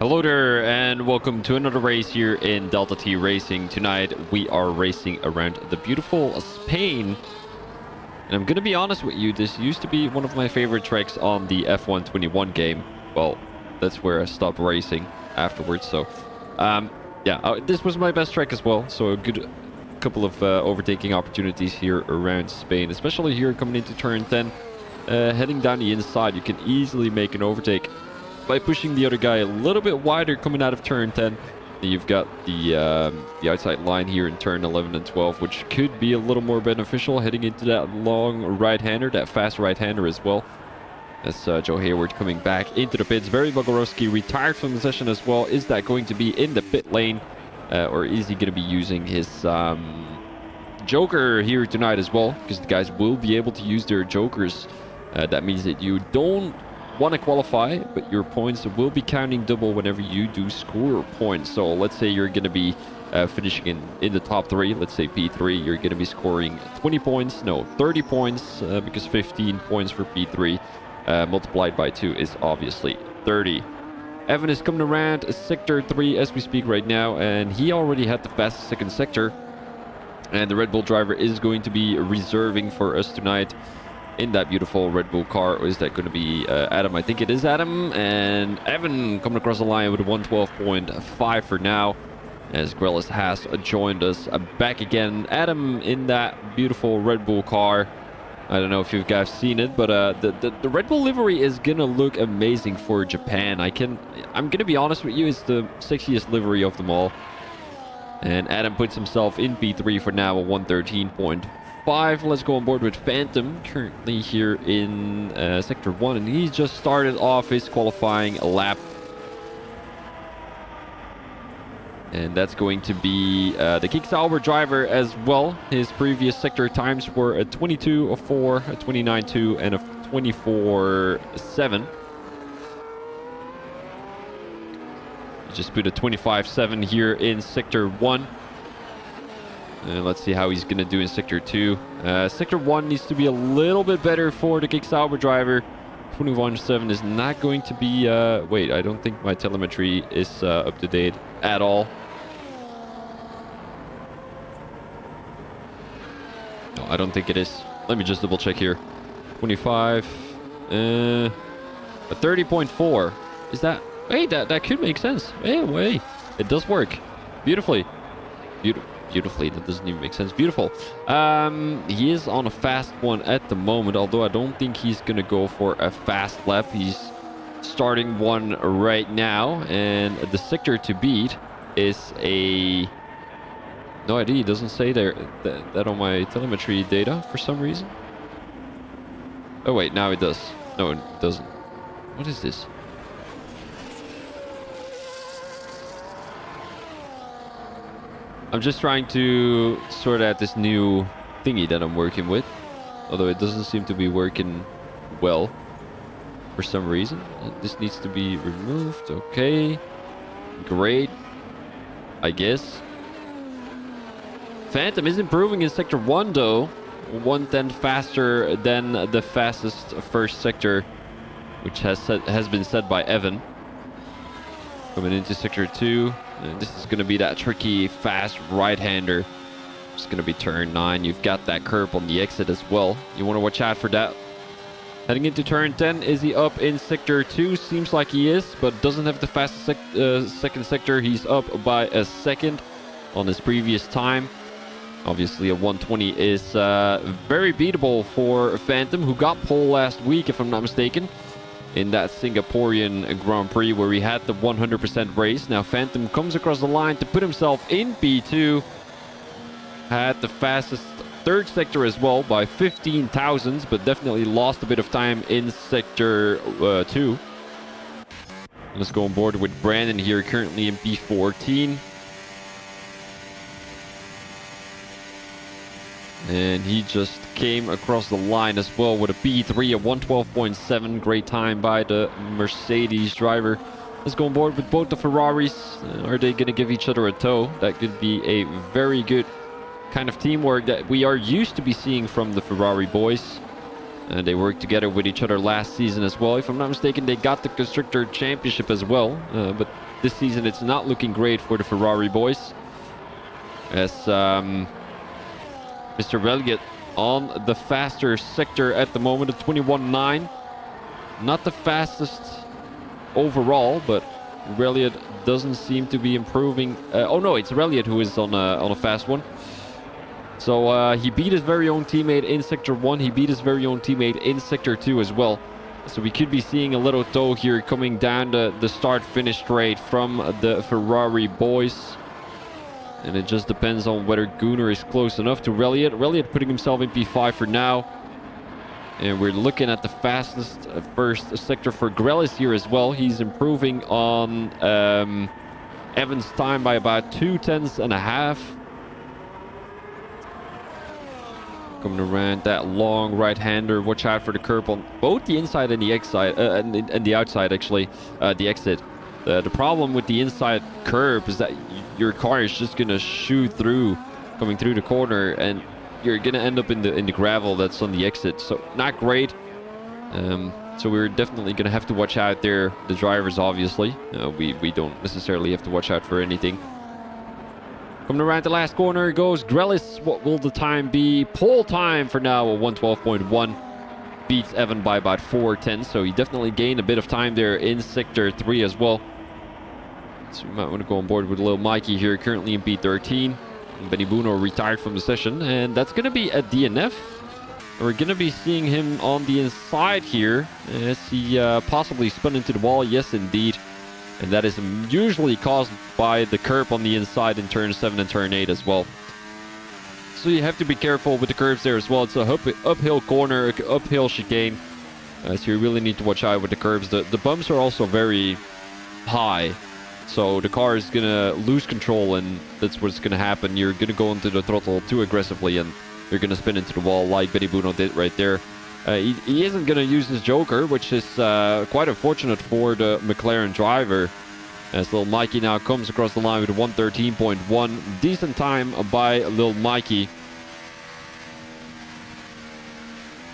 Hello there and welcome to another race here in Delta T Racing. Tonight we are racing around the beautiful Spain. And I'm gonna be honest with you, this used to be one of my favorite tracks on the F121 game. Well, that's where I stopped racing afterwards. So this was my best track as well. So a good couple of overtaking opportunities here around Spain, especially here coming into turn 10. Heading down the inside, you can easily make an overtake by pushing the other guy a little bit wider coming out of turn 10. You've got the outside line here in turn 11 and 12, which could be a little more beneficial heading into that long right-hander, that fast right-hander as well. That's Joe Hayward coming back into the pits. Barry Bogorowski retired from the session as well. Is that going to be in the pit lane, or is he going to be using his Joker here tonight as well? Because the guys will be able to use their Jokers. That means that you don't want to qualify, but your points will be counting double whenever you do score points. So let's say you're going to be finishing in the top 3, let's say P3, you're going to be scoring 20 points, no, 30 points, because 15 points for P3 multiplied by 2 is obviously 30. Evan is coming around sector 3 as we speak right now, and he already had the fastest second sector, and the Red Bull driver is going to be reserving for us tonight in that beautiful Red Bull car. Or is that going to be Adam? I think it is Adam. And Evan coming across the line with a 112.5 for now, as Grelis has joined us back again. Adam in that beautiful Red Bull car. I don't know if you guys seen it, but the Red Bull livery is gonna look amazing for Japan. I'm gonna be honest with you, it's the sexiest livery of them all. And Adam puts himself in P3 for now, a 113.5. Let's go on board with Phantom, currently here in Sector 1, and he just started off his qualifying lap. And that's going to be the Kick Sauber driver as well. His previous sector times were a 22.4, a 29.2, and a 24.7. He just put a 25.7 here in Sector 1. And let's see how he's going to do in Sector 2. Sector 1 needs to be a little bit better for the Kick Sauber driver. 21.7 is not going to be... wait, I don't think my telemetry is up to date at all. No, I don't think it is. Let me just double check here. 25... a 30.4. Is that... Hey, that could make sense. Hey, wait. It does work. Beautifully. Beautifully, that doesn't even make sense. Beautiful. He is on a fast one at the moment, although I don't think he's gonna go for a fast lap. He's starting one right now, and the sector to beat is a... No idea, it doesn't say there that on my telemetry data for some reason. Oh wait, now it does. No, it doesn't. What is this? I'm just trying to sort out this new thingy that I'm working with, although it doesn't seem to be working well for some reason. This needs to be removed. Okay, great, I guess. Phantom is improving in Sector 1 though, 1/10 faster than the fastest first sector, which has been said by Evan. Coming into Sector 2. And this is going to be that tricky, fast right-hander. It's going to be turn 9. You've got that curb on the exit as well. You want to watch out for that. Heading into turn 10. Is he up in Sector 2? Seems like he is, but doesn't have the fastest second sector. He's up by a second on his previous time. Obviously, a 120 is very beatable for Phantom, who got pole last week, if I'm not mistaken, in that Singaporean Grand Prix where he had the 100% race. Now Phantom comes across the line to put himself in P2. Had the fastest third sector as well by 15 thousandths, but definitely lost a bit of time in Sector 2. Let's go on board with Brandon here, currently in P14. And he just came across the line as well with a P3, a 112.7. Great time by the Mercedes driver. Let's go on board with both the Ferraris. Are they going to give each other a tow? That could be a very good kind of teamwork that we are used to be seeing from the Ferrari boys. And they worked together with each other last season as well. If I'm not mistaken, they got the Constructor Championship as well. But this season, it's not looking great for the Ferrari boys. As Mr. Elliott on the faster sector at the moment at 21.9. Not the fastest overall, but Elliott doesn't seem to be improving. Oh no, it's Elliott who is on a fast one. So he beat his very own teammate in Sector 1. He beat his very own teammate in Sector 2 as well. So we could be seeing a little tow here coming down the start-finish straight from the Ferrari boys. And it just depends on whether Gunnar is close enough to Elliott. Elliott putting himself in P5 for now. And we're looking at the fastest first sector for Grelis here as well. He's improving on Evans' time by about 2/10.5. Coming around that long right-hander. Watch out for the curb on both the inside and the exit, and the outside actually, the exit. The problem with the inside curb is that your car is just gonna shoot through, coming through the corner, and you're gonna end up in the gravel that's on the exit. So not great. So we're definitely gonna have to watch out there. The drivers, obviously, we don't necessarily have to watch out for anything. Coming around the last corner goes Grelis. What will the time be? Pole time for now, a 1:12.1. Beats Evan by about 4:10. So he definitely gained a bit of time there in Sector 3 as well. So we might want to go on board with little Mikey here, currently in P13. Benny Buno retired from the session, and that's going to be a DNF. We're going to be seeing him on the inside here as he possibly spun into the wall. Yes, indeed. And that is usually caused by the curb on the inside in turn 7 and turn 8 as well. So you have to be careful with the curves there as well. It's a uphill corner, uphill chicane. So you really need to watch out with the curves. The bumps are also very high. So the car is going to lose control, and that's what's going to happen. You're going to go into the throttle too aggressively, and you're going to spin into the wall like Benny Buno did right there. He isn't going to use his Joker, which is quite unfortunate for the McLaren driver. As little Mikey now comes across the line with a 1:13.1. Decent time by little Mikey.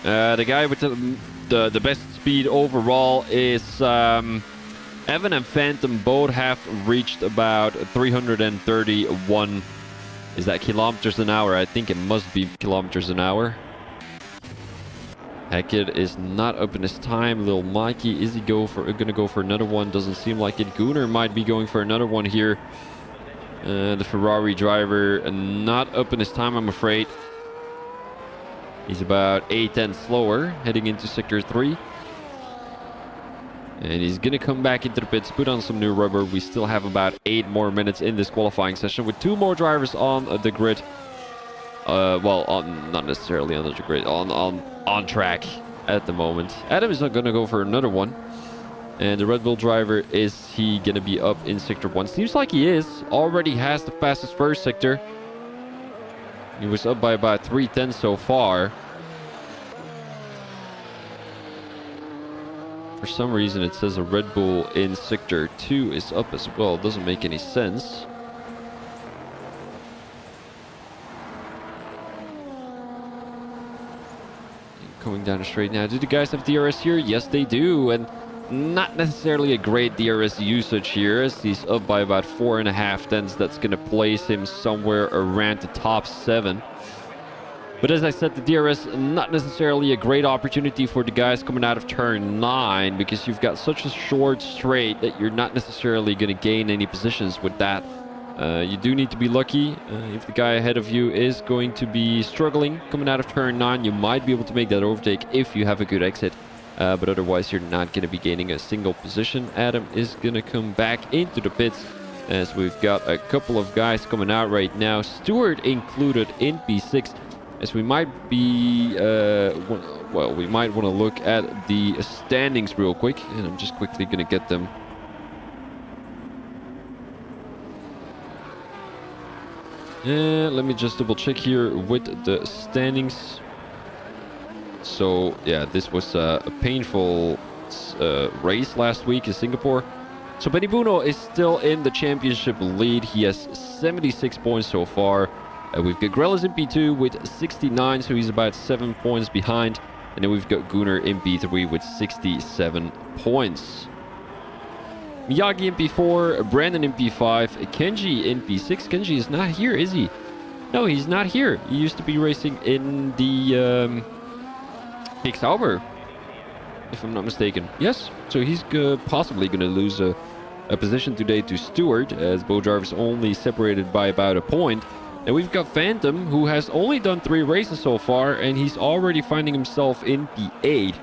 The guy with the best speed overall is Evan and Phantom. Both have reached about 331. Is that kilometers an hour? I think it must be kilometers an hour. Hackett is not up in his time. Little Mikey, is he gonna go for another one? Doesn't seem like it. Gunnar might be going for another one here. The Ferrari driver not up in his time, I'm afraid. He's about 8/10 slower heading into Sector 3. And he's gonna come back into the pits, put on some new rubber. We still have about 8 more minutes in this qualifying session with 2 more drivers on the grid. Not necessarily on the grid, on track at the moment. Adam is not gonna go for another one. And the Red Bull driver, is he gonna be up in Sector 1? Seems like he is. Already has the fastest first sector. He was up by about 3/10 so far. For some reason it says a Red Bull in Sector 2 is up as well. Doesn't make any sense. Coming down the straight now. Do the guys have DRS here? Yes, they do. And not necessarily a great DRS usage here, as he's up by about 4.5 tenths. That's going to place him somewhere around the top 7. But as I said, the DRS not necessarily a great opportunity for the guys coming out of turn 9, because you've got such a short straight that you're not necessarily going to gain any positions with that. You do need to be lucky. If the guy ahead of you is going to be struggling coming out of turn 9, you might be able to make that overtake if you have a good exit. But otherwise, you're not going to be gaining a single position. Adam is going to come back into the pits, as we've got a couple of guys coming out right now. Stewart included in P6, as we might be... we might want to look at the standings real quick. And I'm just quickly going to get them. Let me just double check here with the standings. So yeah, this was a painful race last week in Singapore. So Benny Buno is still in the championship lead. He has 76 points so far. We've got Grelis in P2 with 69, so he's about 7 points behind. And then we've got Gunnar in P3 with 67 points. Miyagi in P4, Brandon in P5, Kenji in P6. Kenji is not here, is he? No, he's not here. He used to be racing in the Kick Sauber, if I'm not mistaken. Yes, so he's possibly going to lose a position today to Stewart, as both drivers only separated by about a point. And we've got Phantom, who has only done 3 races so far, and he's already finding himself in P8.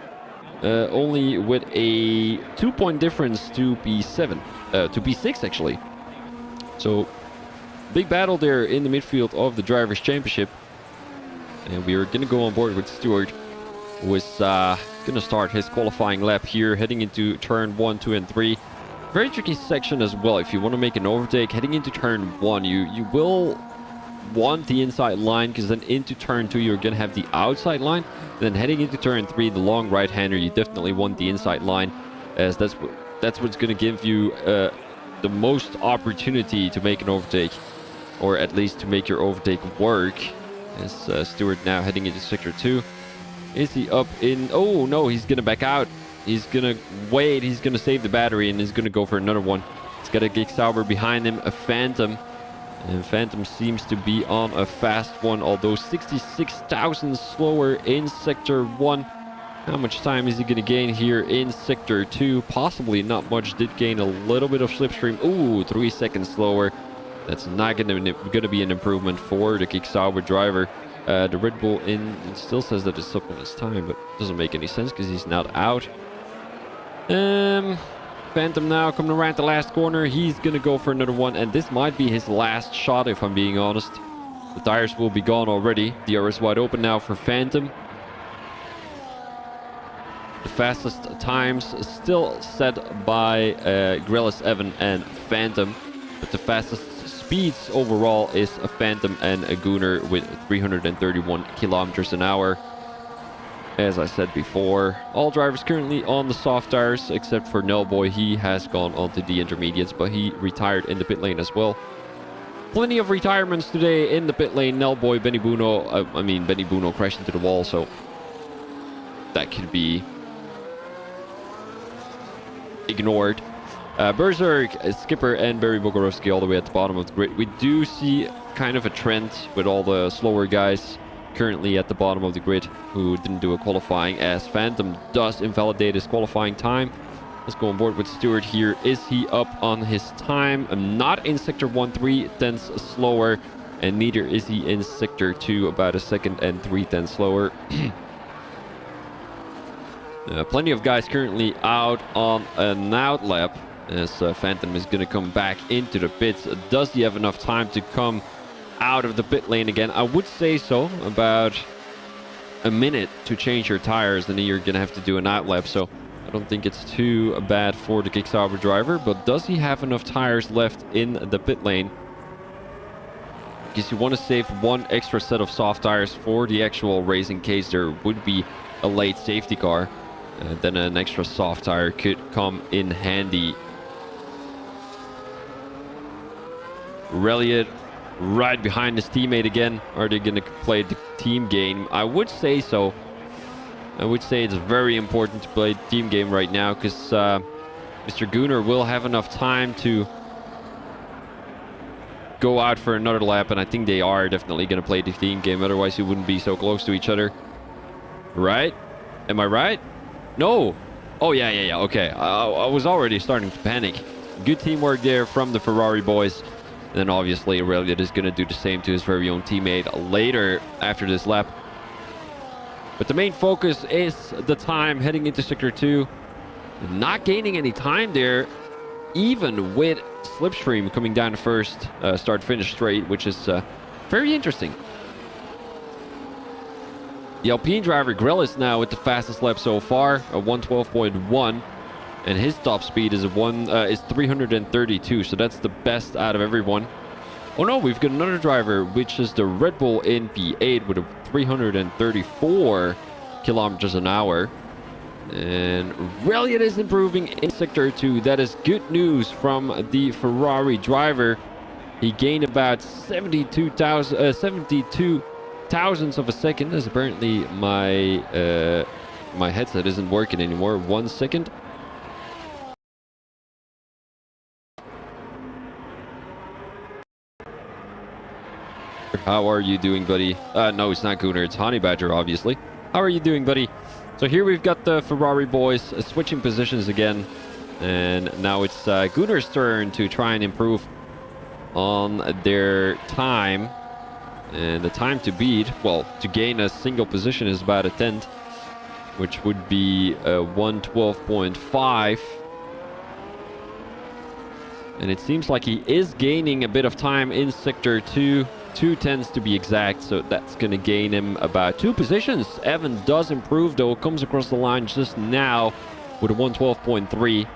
Only with a 2-point difference to P7, to P6 actually. So big battle there in the midfield of the Drivers' Championship. And we are going to go on board with Stewart, who is going to start his qualifying lap here, heading into turn 1, 2, and 3. Very tricky section as well. If you want to make an overtake, heading into turn 1, you will want the inside line, because then into turn 2 you're gonna have the outside line. Then heading into turn 3, the long right-hander, you definitely want the inside line, as that's what's gonna give you the most opportunity to make an overtake, or at least to make your overtake work. As Stewart now heading into sector 2. Is he up in... Oh no, he's gonna back out. He's gonna wait, he's gonna save the battery, and he's gonna go for another one. He's got a Gig Sauber behind him, a Phantom. And Phantom seems to be on a fast one, although 66,000 slower in Sector 1. How much time is he going to gain here in Sector 2? Possibly not much. Did gain a little bit of slipstream. Ooh, 3 seconds slower. That's not going to be an improvement for the Kick Sauber driver. The Red Bull it still says that it's up on his time, but it doesn't make any sense because he's not out. Phantom now coming around the last corner. He's gonna go for another one, and this might be his last shot, if I'm being honest. The tires will be gone already. DTR is wide open now for Phantom. The fastest times still set by Grillis, Evan, and Phantom, but the fastest speeds overall is a Phantom and a Gunnar with 331 kilometers an hour. As I said before, all drivers currently on the soft tires, except for Nellboy. He has gone onto the intermediates, but he retired in the pit lane as well. Plenty of retirements today in the pit lane. Nellboy, Benny Buno crashed into the wall, so that could be ignored. Berserk, Skipper, and Barry Bogorowski all the way at the bottom of the grid. We do see kind of a trend with all the slower guys currently at the bottom of the grid who didn't do a qualifying, as Phantom does invalidate his qualifying time. Let's go on board with Stewart here. Is he up on his time? Not in Sector 1, 3 tenths slower, and neither is he in Sector 2, about a second and 3 tenths slower. Plenty of guys currently out on an out lap, as Phantom is going to come back into the pits. Does he have enough time to come out of the pit lane again? I would say so. About a minute to change your tires, and then you're gonna have to do an out lap, so I don't think it's too bad for the Kick Sauber driver. But does he have enough tires left in the pit lane? Because you want to save one extra set of soft tires for the actual race in case there would be a late safety car. Then an extra soft tire could come in handy. Reliot right behind his teammate again. Are they going to play the team game? I would say so. I would say it's very important to play the team game right now, because Mr. Gunnar will have enough time to go out for another lap, and I think they are definitely going to play the team game. Otherwise, you wouldn't be so close to each other. Right? Am I right? No. Oh, yeah. Okay. I was already starting to panic. Good teamwork there from the Ferrari boys. And then obviously Reliot is going to do the same to his very own teammate later after this lap. But the main focus is the time heading into Sector 2. Not gaining any time there, even with Slipstream coming down the first start-finish straight, which is very interesting. The Alpine driver Grillis now with the fastest lap so far, a 112.1. And his top speed is 332, so that's the best out of everyone. Oh no, we've got another driver, which is the Red Bull in P8 with a 334 kilometers an hour. And Reliot is improving in Sector 2. That is good news from the Ferrari driver. He gained about 72 thousandths of a second, as apparently my headset isn't working anymore. 1 second. How are you doing, buddy? No, it's not Gunnar. It's Honey Badger, obviously. How are you doing, buddy? So here we've got the Ferrari boys switching positions again. And now it's Gunnar's turn to try and improve on their time. And the time to beat, well, to gain a single position is about a tenth, which would be 112.5. And it seems like he is gaining a bit of time in Sector 2. 2 tenths to be exact, so that's going to gain him about 2 positions. Evan does improve, though. Comes across the line just now with a 112.3.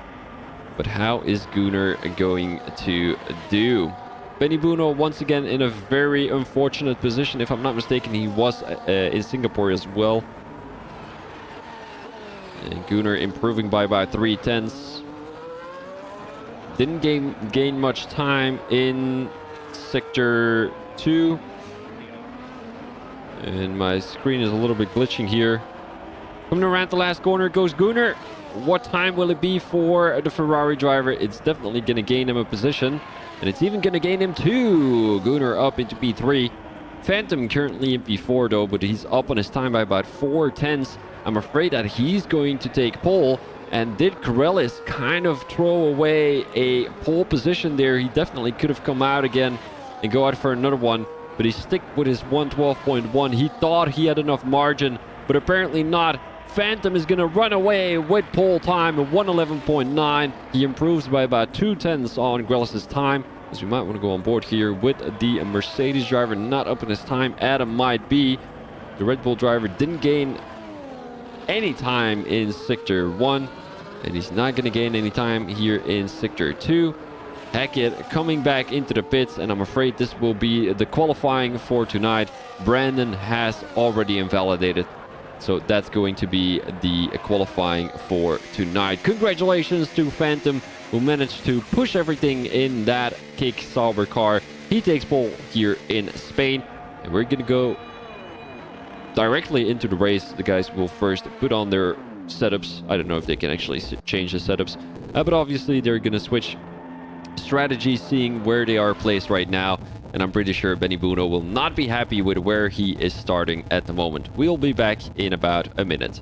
But how is Gunnar going to do? Benny Bruno once again in a very unfortunate position. If I'm not mistaken, he was in Singapore as well. And Gunnar improving by about 3 tenths. Didn't gain much time in Sector 2. And my screen is a little bit glitching here. Coming around the last corner goes Gunnar. What time will it be for the Ferrari driver? It's definitely going to gain him a position. And it's even going to gain him 2. Gunnar up into P3. Phantom currently in P4 though, but he's up on his time by about 4 tenths. I'm afraid that he's going to take pole. And did Corellis kind of throw away a pole position there? He definitely could have come out again and go out for another one. But he stick with his 112.1. He thought he had enough margin, but apparently not. Phantom is going to run away with pole time at 111.9. He improves by about 2 tenths on Grellis' time. As we might want to go on board here with the Mercedes driver not up in his time. Adam might be. The Red Bull driver didn't gain any time in Sector 1. And he's not going to gain any time here in Sector 2. Hackett coming back into the pits, and I'm afraid this will be the qualifying for tonight. Brandon has already invalidated, so that's going to be the qualifying for tonight. Congratulations to Phantom, who managed to push everything in that Kick Sauber car. He takes pole here in Spain, and we're going to go directly into the race. The guys will first put on their setups. I don't know if they can actually change the setups, but obviously they're going to switch strategy, seeing where they are placed right now. And I'm pretty sure Benny Bruno will not be happy with where he is starting at the moment. We'll be back in about a minute.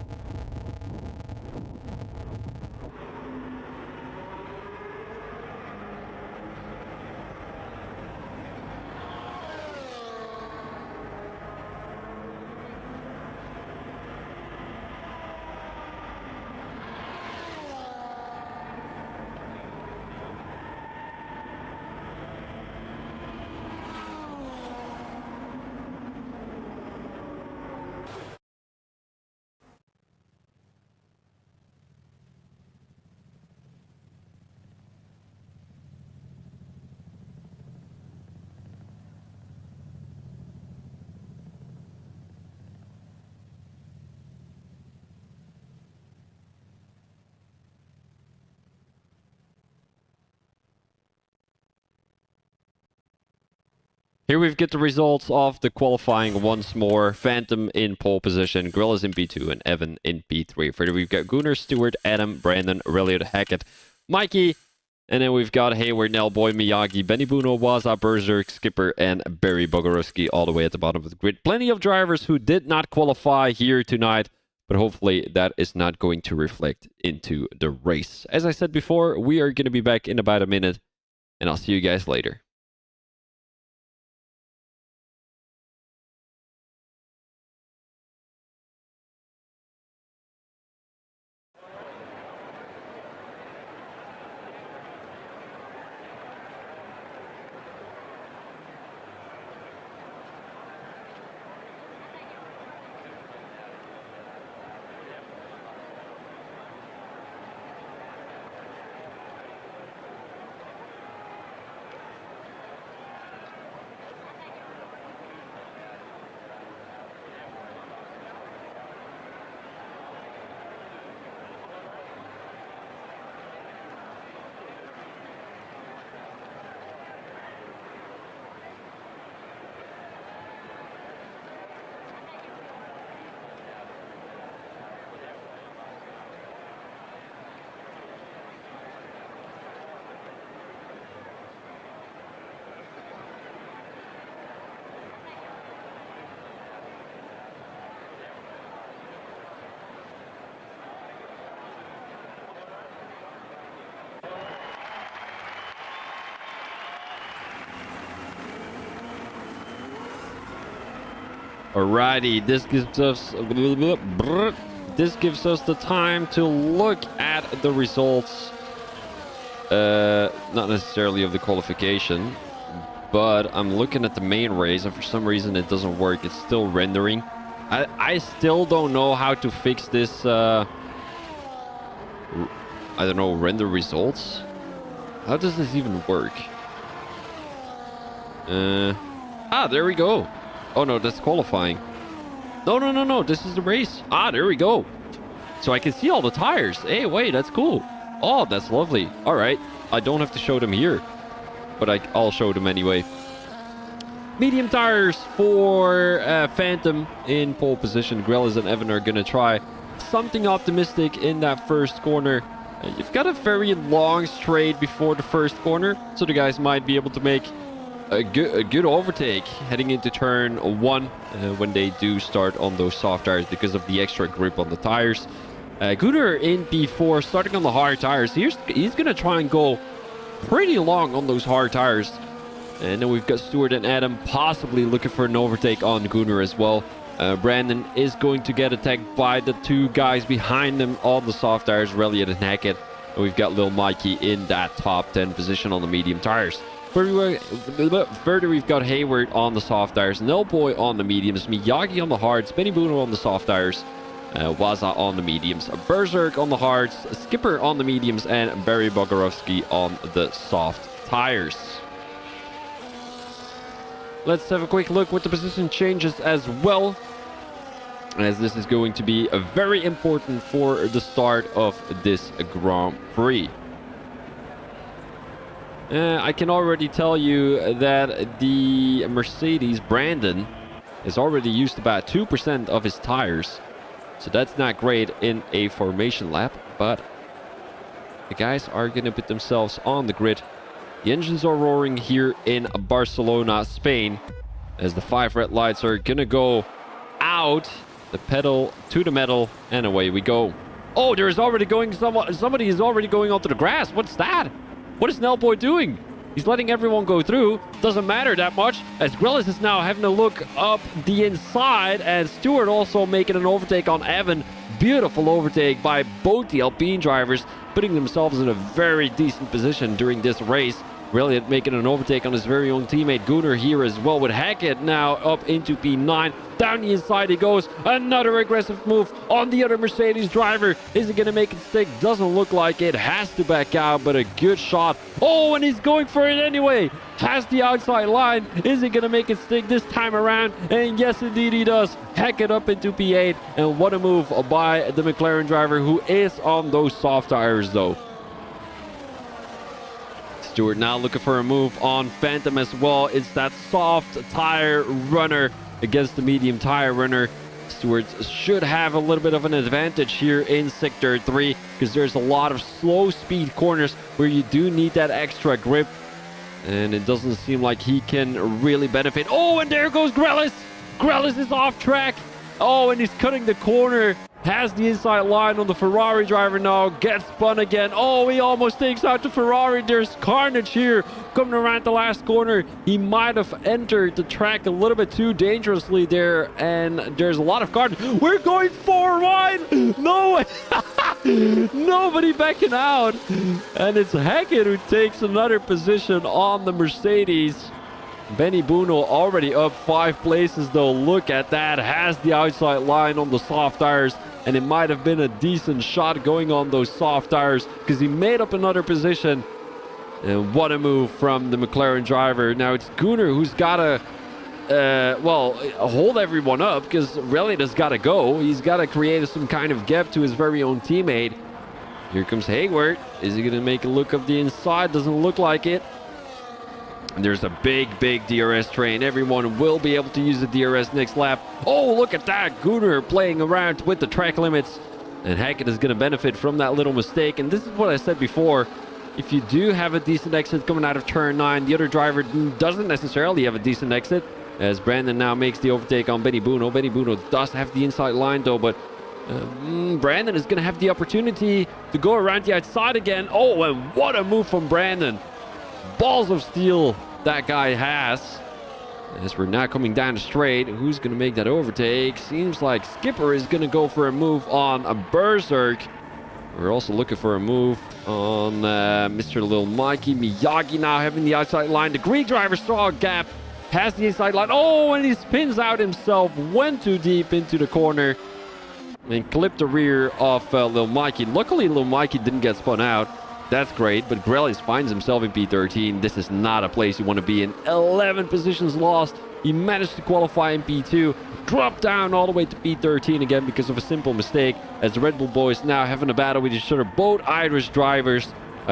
Here we've got the results of the qualifying once more. Phantom in pole position, Grillis in P2, and Evan in P3. Further, we've got Gunnar, Stewart, Adam, Brandon, Aurelio, Hackett, Mikey, and then we've got Hayward, Nelboy, Miyagi, Benny Bruno, Waza, Berserk, Skipper, and Barry Bogorowski all the way at the bottom of the grid. Plenty of drivers who did not qualify here tonight, but hopefully that is not going to reflect into the race. As I said before, we are going to be back in about a minute, and I'll see you guys later. Alrighty, this gives us the time to look at the results. Not necessarily of the qualification, but I'm looking at the main race, and for some reason it doesn't work. It's still rendering. I still don't know how to fix this. I don't know, render results. How does this even work? There we go. Oh no, that's qualifying. No. This is the race. There we go. So I can see all the tires. Hey, wait, that's cool. Oh, that's lovely. All right. I don't have to show them here, but I'll show them anyway. Medium tires for Phantom in pole position. Grelis and Evan are going to try something optimistic in that first corner. You've got a very long straight before the first corner, so the guys might be able to make a good overtake heading into turn 1 when they do start on those soft tires because of the extra grip on the tires. Gunnar in P4, starting on the hard tires. He's going to try and go pretty long on those hard tires. And then we've got Stuart and Adam possibly looking for an overtake on Gunnar as well. Brandon is going to get attacked by the two guys behind him on the soft tires, Reliant and Hackett. And we've got Lil Mikey in that top 10 position on the medium tires. Further, we've got Hayward on the soft tires, Nelboy on the mediums, Miyagi on the hards, Benny Bruno on the soft tires, Waza on the mediums, Berserk on the hards, Skipper on the mediums, and Barry Bogorovsky on the soft tires. Let's have a quick look with the position changes as well, as this is going to be very important for the start of this Grand Prix. I can already tell you that the Mercedes Brandon has already used about 2% of his tires. So that's not great in a formation lap, but the guys are going to put themselves on the grid. The engines are roaring here in Barcelona, Spain, as the 5 red lights are going to go out, the pedal to the metal, and away we go. Oh, there's already going somebody is already going onto the grass. What's that? What is Nelboy doing? He's letting everyone go through. Doesn't matter that much, as Grillis is now having a look up the inside, and Stewart also making an overtake on Evan. Beautiful overtake by both the Alpine drivers, putting themselves in a very decent position during this race. Reliant making an overtake on his very own teammate Gunnar here as well, with Hackett now up into P9. Down the inside he goes. Another aggressive move on the other Mercedes driver. Is he going to make it stick? Doesn't look like it. Has to back out, but a good shot. Oh, and he's going for it anyway. Has the outside line. Is he going to make it stick this time around? And yes, indeed he does. Hackett up into P8. And what a move by the McLaren driver, who is on those soft tires though. Stewart now looking for a move on Phantom as well. It's that soft tire runner against the medium tire runner. Stewart should have a little bit of an advantage here in Sector 3, because there's a lot of slow speed corners where you do need that extra grip. And it doesn't seem like he can really benefit. Oh, and there goes Grelis. Grelis is off track. Oh, and he's cutting the corner. Has the inside line on the Ferrari driver now. Gets spun again. Oh, he almost takes out the Ferrari. There's carnage here coming around the last corner. He might have entered the track a little bit too dangerously there. And there's a lot of carnage. We're going 4 wide. No way. Nobody backing out. And it's Hackett who takes another position on the Mercedes. Benny Bruno already up 5 places though. Look at that. Has the outside line on the soft tires. And it might have been a decent shot going on those soft tires, because he made up another position. And what a move from the McLaren driver. Now it's Gunnar who's got to, hold everyone up, because Reliant has got to go. He's got to create some kind of gap to his very own teammate. Here comes Hayward. Is he going to make a look of the inside? Doesn't look like it. And there's a big DRS train. Everyone will be able to use the DRS next lap. Oh, look at that. Gunnar playing around with the track limits. And Hackett is going to benefit from that little mistake. And this is what I said before. If you do have a decent exit coming out of turn 9, the other driver doesn't necessarily have a decent exit, as Brandon now makes the overtake on Benny Bruno. Benny Bruno does have the inside line though, but Brandon is going to have the opportunity to go around the outside again. Oh, and what a move from Brandon. Balls of steel that guy has. As we're now coming down the straight, who's going to make that overtake? Seems like Skipper is going to go for a move on a Berserk. We're also looking for a move on Mr. Lil Mikey. Miyagi now having the outside line. The Greek driver saw a gap, has the inside line. Oh, and he spins out himself. Went too deep into the corner and clipped the rear of Lil Mikey. Luckily, Lil Mikey didn't get spun out. That's great, but Grelis finds himself in P13. This is not a place you want to be in. 11 positions lost. He managed to qualify in P2, dropped down all the way to P13 again because of a simple mistake, as the Red Bull boys now having a battle with each other. Both Irish drivers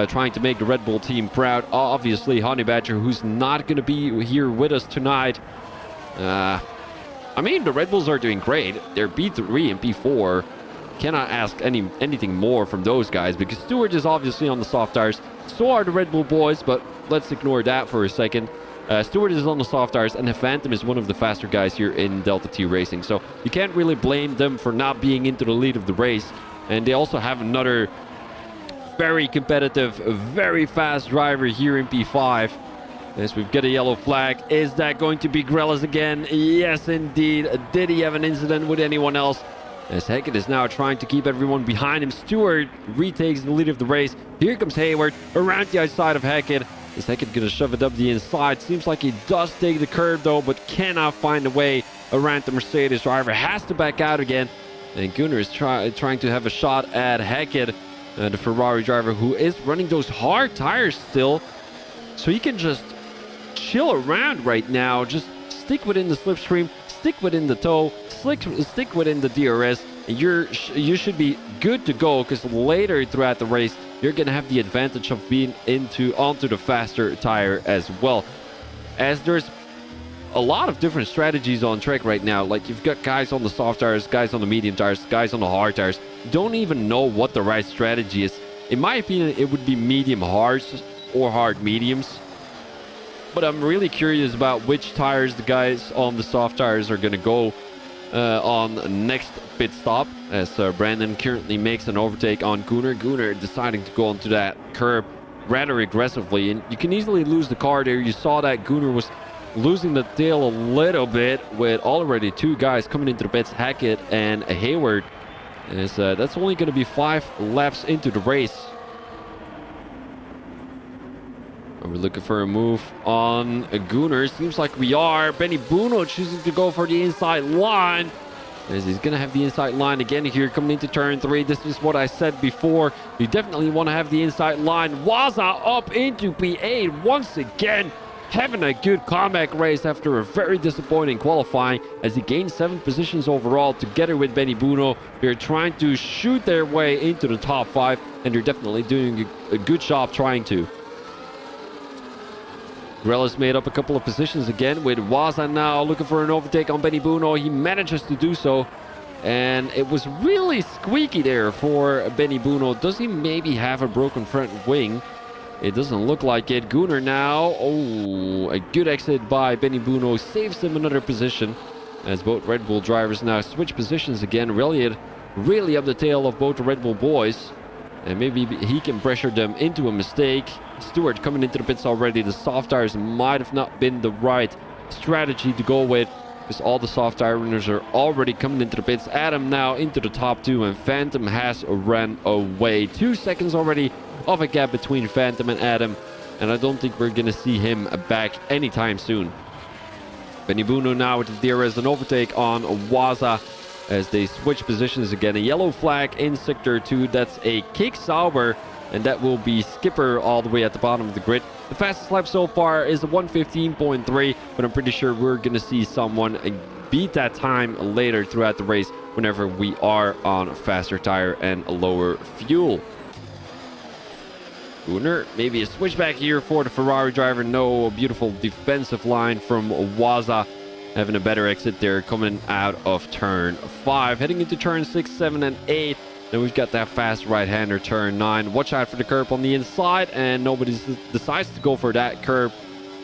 trying to make the Red Bull team proud. Obviously, Honey Badger, who's not going to be here with us tonight. I mean, the Red Bulls are doing great. They're P3 and P4. Cannot ask anything more from those guys because Stewart is obviously on the soft tires. So are the Red Bull boys, but let's ignore that for a second. Stewart is on the soft tires, and the Phantom is one of the faster guys here in Delta T Racing. So you can't really blame them for not being into the lead of the race. And they also have another very competitive, very fast driver here in P5. As we've got a yellow flag. Is that going to be Grelis again? Yes, indeed. Did he have an incident with anyone else? As Hackett is now trying to keep everyone behind him. Stewart retakes the lead of the race. Here comes Hayward around the outside of Hackett. Is Hackett going to shove it up the inside? Seems like he does take the curb though, but cannot find a way around the Mercedes driver. Has to back out again. And Gunnar is trying to have a shot at Hackett, the Ferrari driver, who is running those hard tires still. So he can just chill around right now. Just stick within the slipstream, stick within the toe, stick within the DRS, and you should be good to go, because later throughout the race you're gonna have the advantage of being onto the faster tire as well. As there's a lot of different strategies on track right now. Like, you've got guys on the soft tires, guys on the medium tires, guys on the hard tires. Don't even know what the right strategy is. In my opinion, it would be medium hards or hard mediums. But I'm really curious about which tires the guys on the soft tires are going to go on next pit stop, as Brandon currently makes an overtake on Gunnar. Gunnar deciding to go onto that curb rather aggressively, and you can easily lose the car there. You saw that Gunnar was losing the tail a little bit with already two guys coming into the pits, Hackett and Hayward. As that's only going to be 5 laps into the race. Are we looking for a move on Gunnar? Seems like we are. Benny Bruno choosing to go for the inside line, as he's going to have the inside line again here coming into turn 3. This is what I said before. You definitely want to have the inside line. Waza up into P8 once again, having a good comeback race after a very disappointing qualifying, as he gained 7 positions overall together with Benny Bruno. They're trying to shoot their way into the top 5, and they're definitely doing a good job trying to. Grelis made up a couple of positions again, with Waza now looking for an overtake on Benny Bruno. He manages to do so, and it was really squeaky there for Benny Bruno. Does he maybe have a broken front wing? It doesn't look like it. Gunnar now. Oh, a good exit by Benny Bruno saves him another position, as both Red Bull drivers now switch positions again. Really up the tail of both the Red Bull boys, and maybe he can pressure them into a mistake. Stewart coming into the pits already. The soft tires might have not been the right strategy to go with, because all the soft tire runners are already coming into the pits. Adam now into the top 2, and Phantom has ran away. 2 seconds already of a gap between Phantom and Adam, and I don't think we're gonna see him back anytime soon. Benny Bruno now with the DRS, an overtake on Waza as they switch positions again. A yellow flag in sector 2. That's a kick Sauber, and that will be Skipper all the way at the bottom of the grid. The fastest lap so far is a 1:15.3, but I'm pretty sure we're gonna see someone beat that time later throughout the race whenever we are on a faster tire and a lower fuel. Gunnar, maybe a switchback here for the Ferrari driver. No, a beautiful defensive line from Waza, having a better exit there coming out of turn 5. Heading into turn 6, 7, and 8. Then we've got that fast right-hander turn 9. Watch out for the curb on the inside, and nobody decides to go for that curb.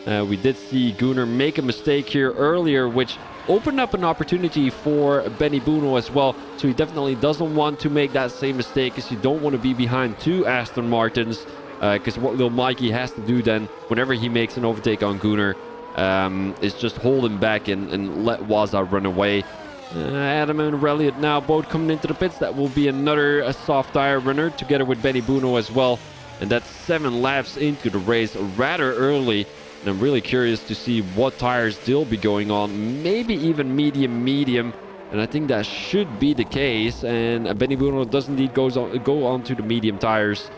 We did see Gunnar make a mistake here earlier, which opened up an opportunity for Benny Bruno as well. So he definitely doesn't want to make that same mistake, because you don't want to be behind 2 Aston Martins. Because what Lil Mikey has to do then, whenever he makes an overtake on Gunnar, is just hold him back and let Waza run away. Adam and Elliott now both coming into the pits. That will be another soft tire runner together with Benny Buno as well. And that's 7 laps into the race rather early. And I'm really curious to see what tires they'll be going on. Maybe even medium. And I think that should be the case. And Benny Buno does indeed go on to the medium tires.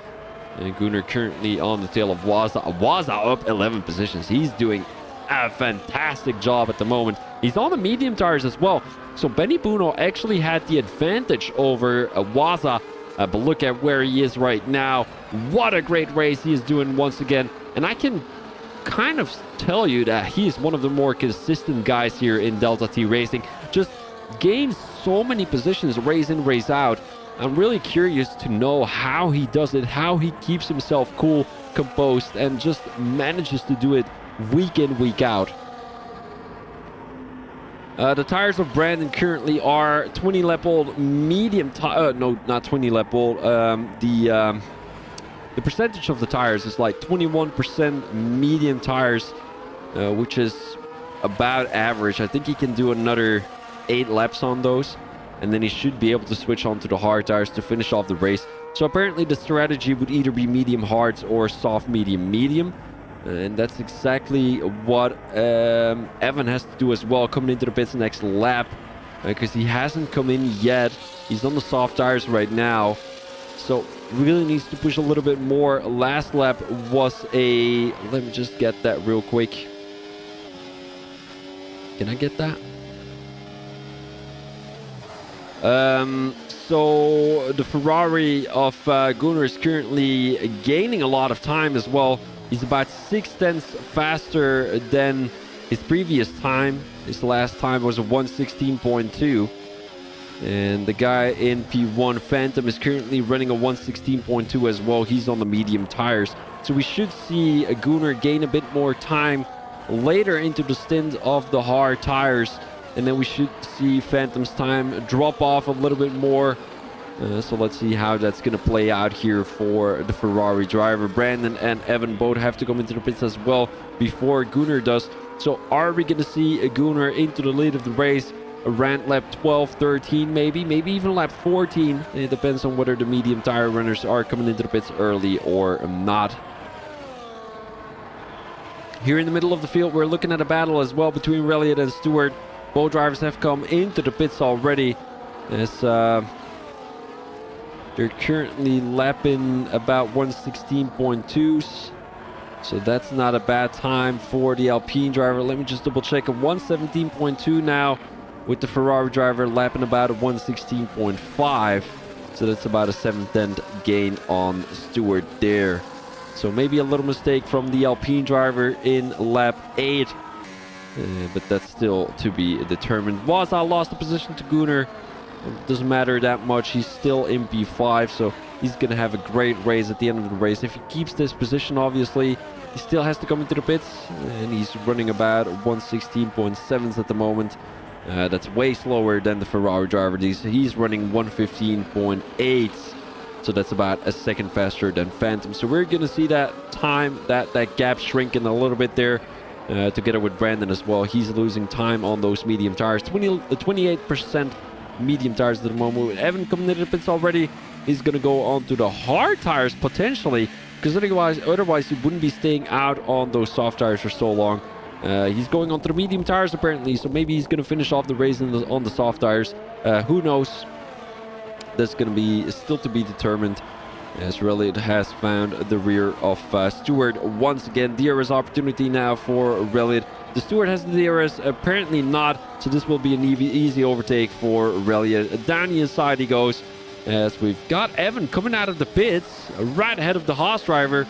And Gunnar currently on the tail of Waza. Waza up 11 positions. He's doing a fantastic job at the moment. He's on the medium tires as well. So Benny Buno actually had the advantage over Waza. But look at where he is right now. What a great race he is doing once again. And I can kind of tell you that he is one of the more consistent guys here in Delta T Racing. Just gains so many positions race in, race out. I'm really curious to know how he does it, how he keeps himself cool, composed, and just manages to do it week in, week out. The tires of Brandon currently are 20 lap old medium tire. No, not 20 lap old. The percentage of the tires is like 21% medium tires, which is about average. I think he can do another 8 laps on those, and then he should be able to switch on to the hard tires to finish off the race. So apparently the strategy would either be medium hards or soft medium. And that's exactly what Evan has to do as well, coming into the pits next lap, because he hasn't come in yet. He's on the soft tires right now, so really needs to push a little bit more. Last lap was a... Let me just get that real quick. Can I get that? So the Ferrari of Gunnar is currently gaining a lot of time as well. He's about 0.6 faster than his previous time. His last time was a 1:16.2. And the guy in P1, Phantom, is currently running a 1:16.2 as well. He's on the medium tires. So we should see Gunnar gain a bit more time later into the stint of the hard tires. And then we should see Phantom's time drop off a little bit more. So let's see how that's going to play out here for the Ferrari driver. Brandon and Evan both have to come into the pits as well before Gunnar does. So are we going to see Gunnar into the lead of the race around lap 12, 13 maybe even lap 14? It depends on whether the medium tire runners are coming into the pits early or not. Here in the middle of the field, we're looking at a battle as well between Elliott and Stewart. Both drivers have come into the pits already, as they're currently lapping about 1:16.2s. So that's not a bad time for the Alpine driver. Let me just double check. A 1:17.2 now with the Ferrari driver lapping about a 1:16.5. So that's about a 7/10 gain on Stewart there. So maybe a little mistake from the Alpine driver in lap 8. But that's still to be determined. Waza lost the position to Gunnar. It doesn't matter that much. He's still in P5, so he's going to have a great race at the end of the race. If he keeps this position, obviously, he still has to come into the pits. And he's running about 1:16.7s at the moment. That's way slower than the Ferrari driver. He's running 1:15.8s. So that's about a second faster than Phantom. So we're going to see that time, that gap shrinking a little bit there. Together with Brandon as well. He's losing time on those medium tires. 28% medium tires at the moment. With Evan coming into the pits already, he's going to go on to the hard tires potentially, because otherwise he wouldn't be staying out on those soft tires for so long. He's going on to the medium tires apparently, so maybe he's going to finish off the race on the soft tires. Who knows? That's going to be still to be determined, as Elliott has found the rear of Stewart once again. DRS opportunity now for Elliott. The Stewart has the DRS, apparently not, so this will be an easy overtake for Elliott. Down the inside he goes, as we've got Evan coming out of the pits, right ahead of the Haas driver.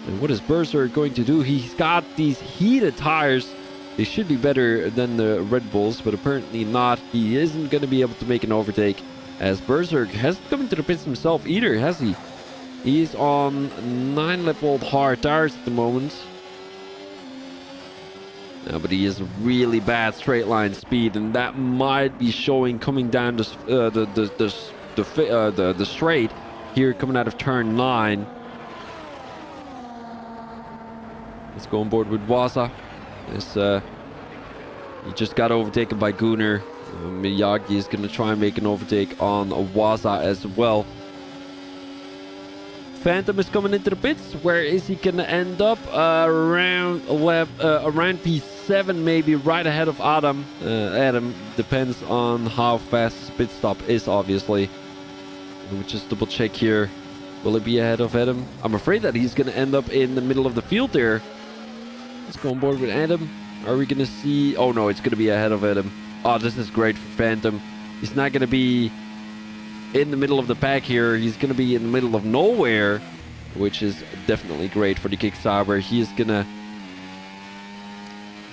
And what is Berser going to do? He's got these heated tires. They should be better than the Red Bulls, but apparently not. He isn't going to be able to make an overtake, as Berserk hasn't come into the pits himself either, has he? He's on 9 lap old hard tires at the moment. But he has really bad straight line speed, and that might be showing coming down the straight here coming out of turn 9. Let's go on board with Waza. As he just got overtaken by Gunnar. Miyagi is going to try and make an overtake on Waza as well. Phantom is coming into the pits. Where is he going to end up? Around P7, maybe right ahead of Adam. Adam depends on how fast his pit stop is, obviously. We'll just double check here. Will it be ahead of Adam? I'm afraid that he's going to end up in the middle of the field there. Let's go on board with Adam. Are we going to see... Oh no, it's going to be ahead of Adam. Oh, this is great for Phantom. He's not going to be in the middle of the pack here. He's going to be in the middle of nowhere, which is definitely great for the Kicksauber. He is going to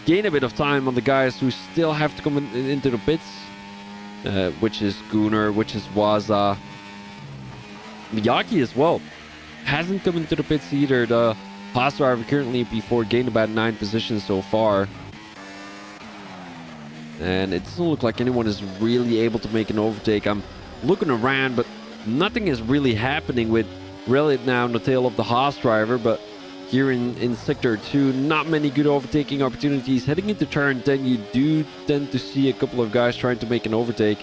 gain a bit of time on the guys who still have to come into the pits, which is Gunnar, which is Waza. Miyagi as well hasn't come into the pits either. The Haas driver currently P4 gained about 9 positions so far. And it doesn't look like anyone is really able to make an overtake. I'm looking around, but nothing is really happening with Reliant now on the tail of the Haas driver. But here in Sector 2, not many good overtaking opportunities. Heading into turn 10, you do tend to see a couple of guys trying to make an overtake.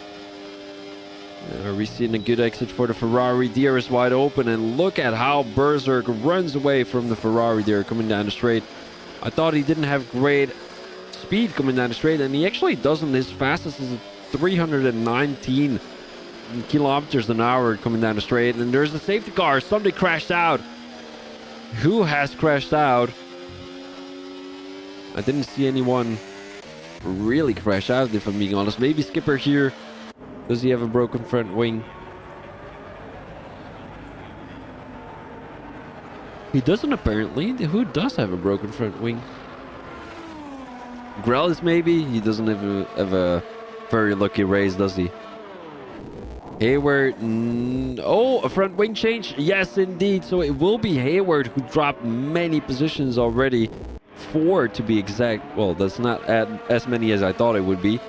Are we seeing a good exit for the Ferrari? DTR is wide open, and look at how Berserk runs away from the Ferrari there coming down the straight. I thought he didn't have great speed coming down the straight, and he actually doesn't. His fastest is 319 kilometers an hour coming down the straight. And there's a safety car. Somebody crashed out. Who has crashed out? I didn't see anyone really crash out, if I'm being honest. Maybe Skipper here. Does he have a broken front wing? He doesn't, apparently. Who does have a broken front wing? Grellis, maybe? He doesn't have a very lucky race, does he? Hayward. Oh, a front wing change. Yes, indeed. So it will be Hayward who dropped many positions already. 4 to be exact. Well, that's not as many as I thought it would be.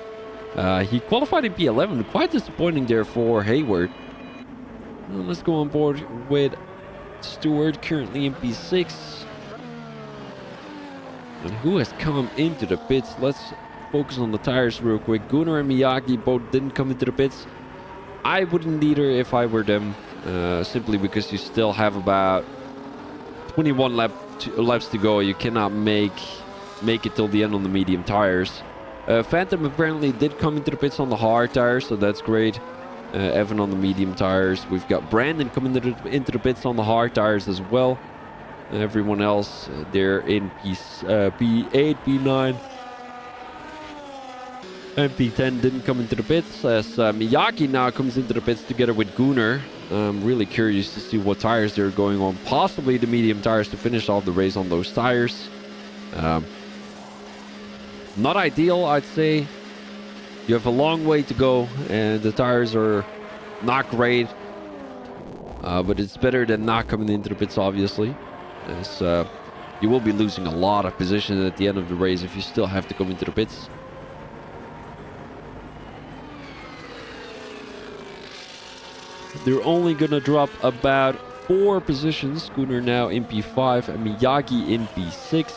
He qualified in P11. Quite disappointing there for Hayward. Well, let's go on board with Stewart, currently in P6. And who has come into the pits? Let's focus on the tires real quick. Gunnar and Miyagi both didn't come into the pits. I wouldn't either if I were them. Simply because you still have about 21 laps to go. You cannot make it till the end on the medium tires. Phantom apparently did come into the pits on the hard tires, so that's great. Evan on the medium tires. We've got Brandon coming into the pits on the hard tires as well. Everyone else, they're in P8, P9. And P10 didn't come into the pits, as Miyagi now comes into the pits together with Gunnar. I'm really curious to see what tires they're going on. Possibly the medium tires to finish off the race on those tires. Not ideal, I'd say. You have a long way to go, and the tires are not great. But it's better than not coming into the pits, obviously. As you will be losing a lot of position at the end of the race if you still have to come into the pits. They're only going to drop about 4 positions. Gunnar now in P5 and Miyagi in P6.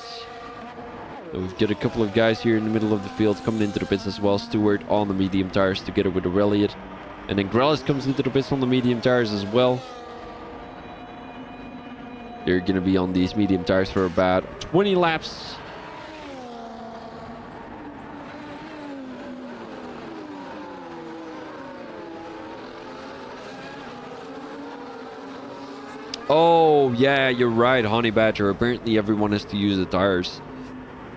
So we've got a couple of guys here in the middle of the field coming into the pits as well. Stewart on the medium tires together with Aureliot. And then Grellis comes into the pits on the medium tires as well. They're going to be on these medium tires for about 20 laps. Oh, yeah, you're right, Honey Badger. Apparently everyone has to use the tires.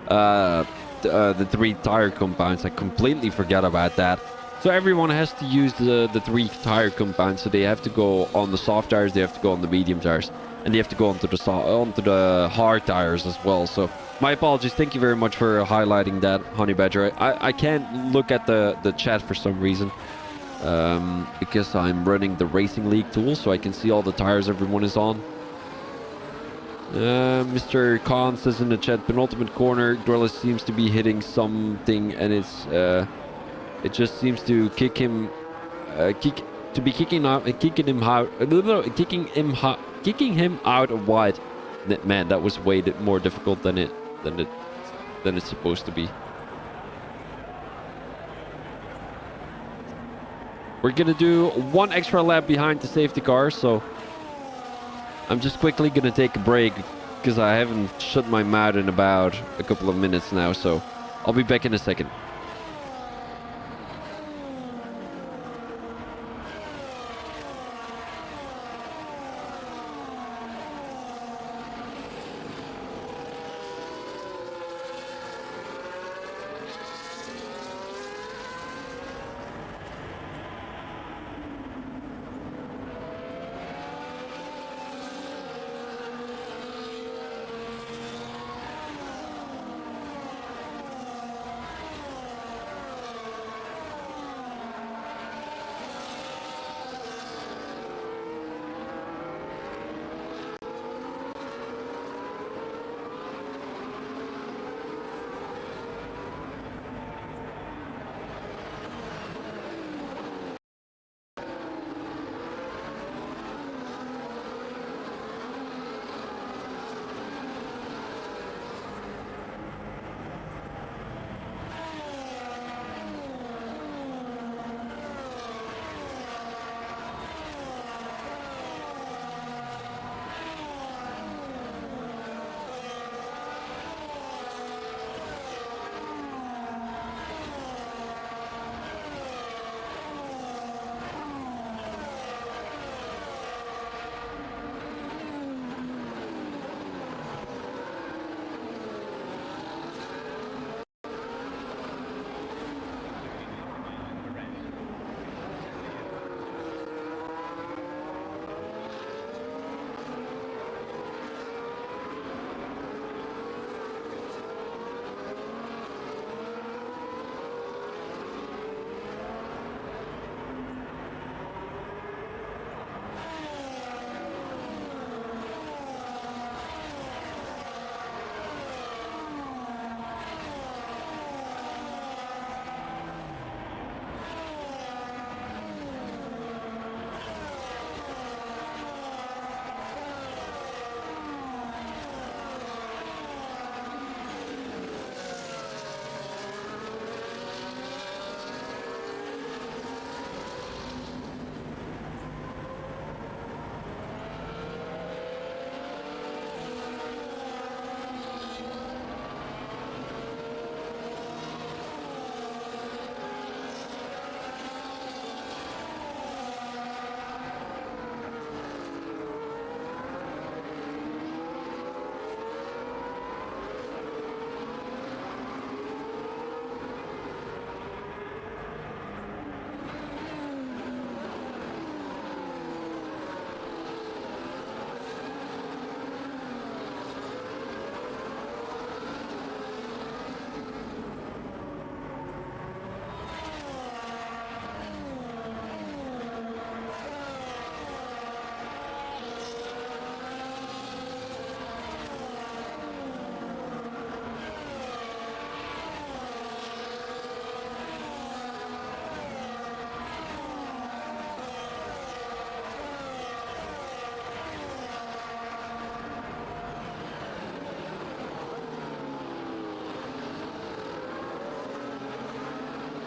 The 3 tire compounds. I completely forgot about that. So everyone has to use the 3 tire compounds. So they have to go on the soft tires, they have to go on the medium tires, and they have to go onto the hard tires as well. So my apologies. Thank you very much for highlighting that, Honey Badger. I can't look at the chat for some reason. Because I'm running the Racing League tool, so I can see all the tires everyone is on. Mr. Khan says in the chat, penultimate corner, Grellis seems to be hitting something, and it just seems to kick him, kicking him out wide. Man, that was way more difficult than it than it's supposed to be. We're gonna do one extra lap behind the safety car, so I'm just quickly gonna take a break because I haven't shut my mouth in about a couple of minutes now, so I'll be back in a second.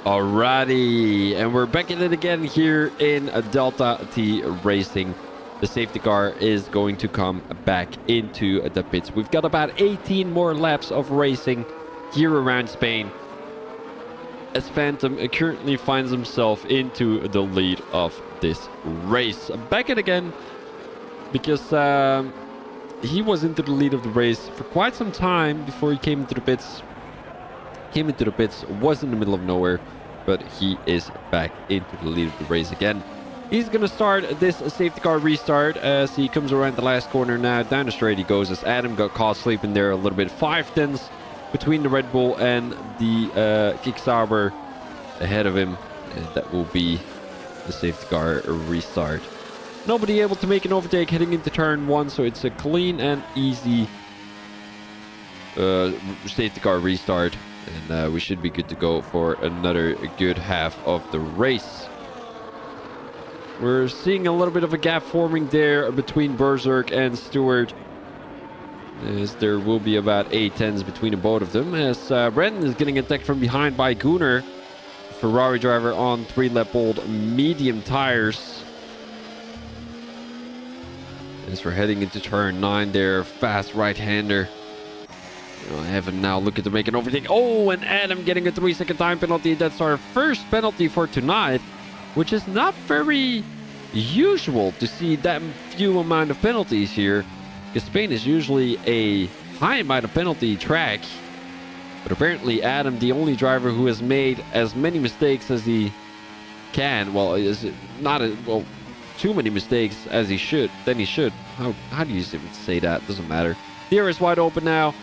Alrighty, and we're back in it again here in Delta T Racing. The safety car is going to come back into the pits. We've got about 18 more laps of racing here around Spain, as Phantom currently finds himself into the lead of this race. Back in again because he was into the lead of the race for quite some time before he came into the pits. Was in the middle of nowhere, but he is back into the lead of the race again. He's going to start this safety car restart as he comes around the last corner now. Down the straight he goes as Adam got caught sleeping there a little bit. 5 tenths between the Red Bull and the Kick Sauber ahead of him. And that will be the safety car restart. Nobody able to make an overtake heading into turn 1, so it's a clean and easy safety car restart. And we should be good to go for another good half of the race. We're seeing a little bit of a gap forming there between Berserk and Stewart. as there will be about 8 tenths between the both of them, as Brandon is getting attacked from behind by Gunnar, Ferrari driver on 3-lap-old medium tires. As we're heading into turn 9 there, fast right-hander. Evan now looking to make an overtake. Oh, and Adam getting a 3-second time penalty. That's our first penalty for tonight, which is not very usual to see that few amount of penalties here, because Spain is usually a high amount of penalty track. But apparently Adam, the only driver who has made as many mistakes as he can, well, is not too many mistakes as he should, then he should. How do you even say that? Doesn't matter. The air is wide open now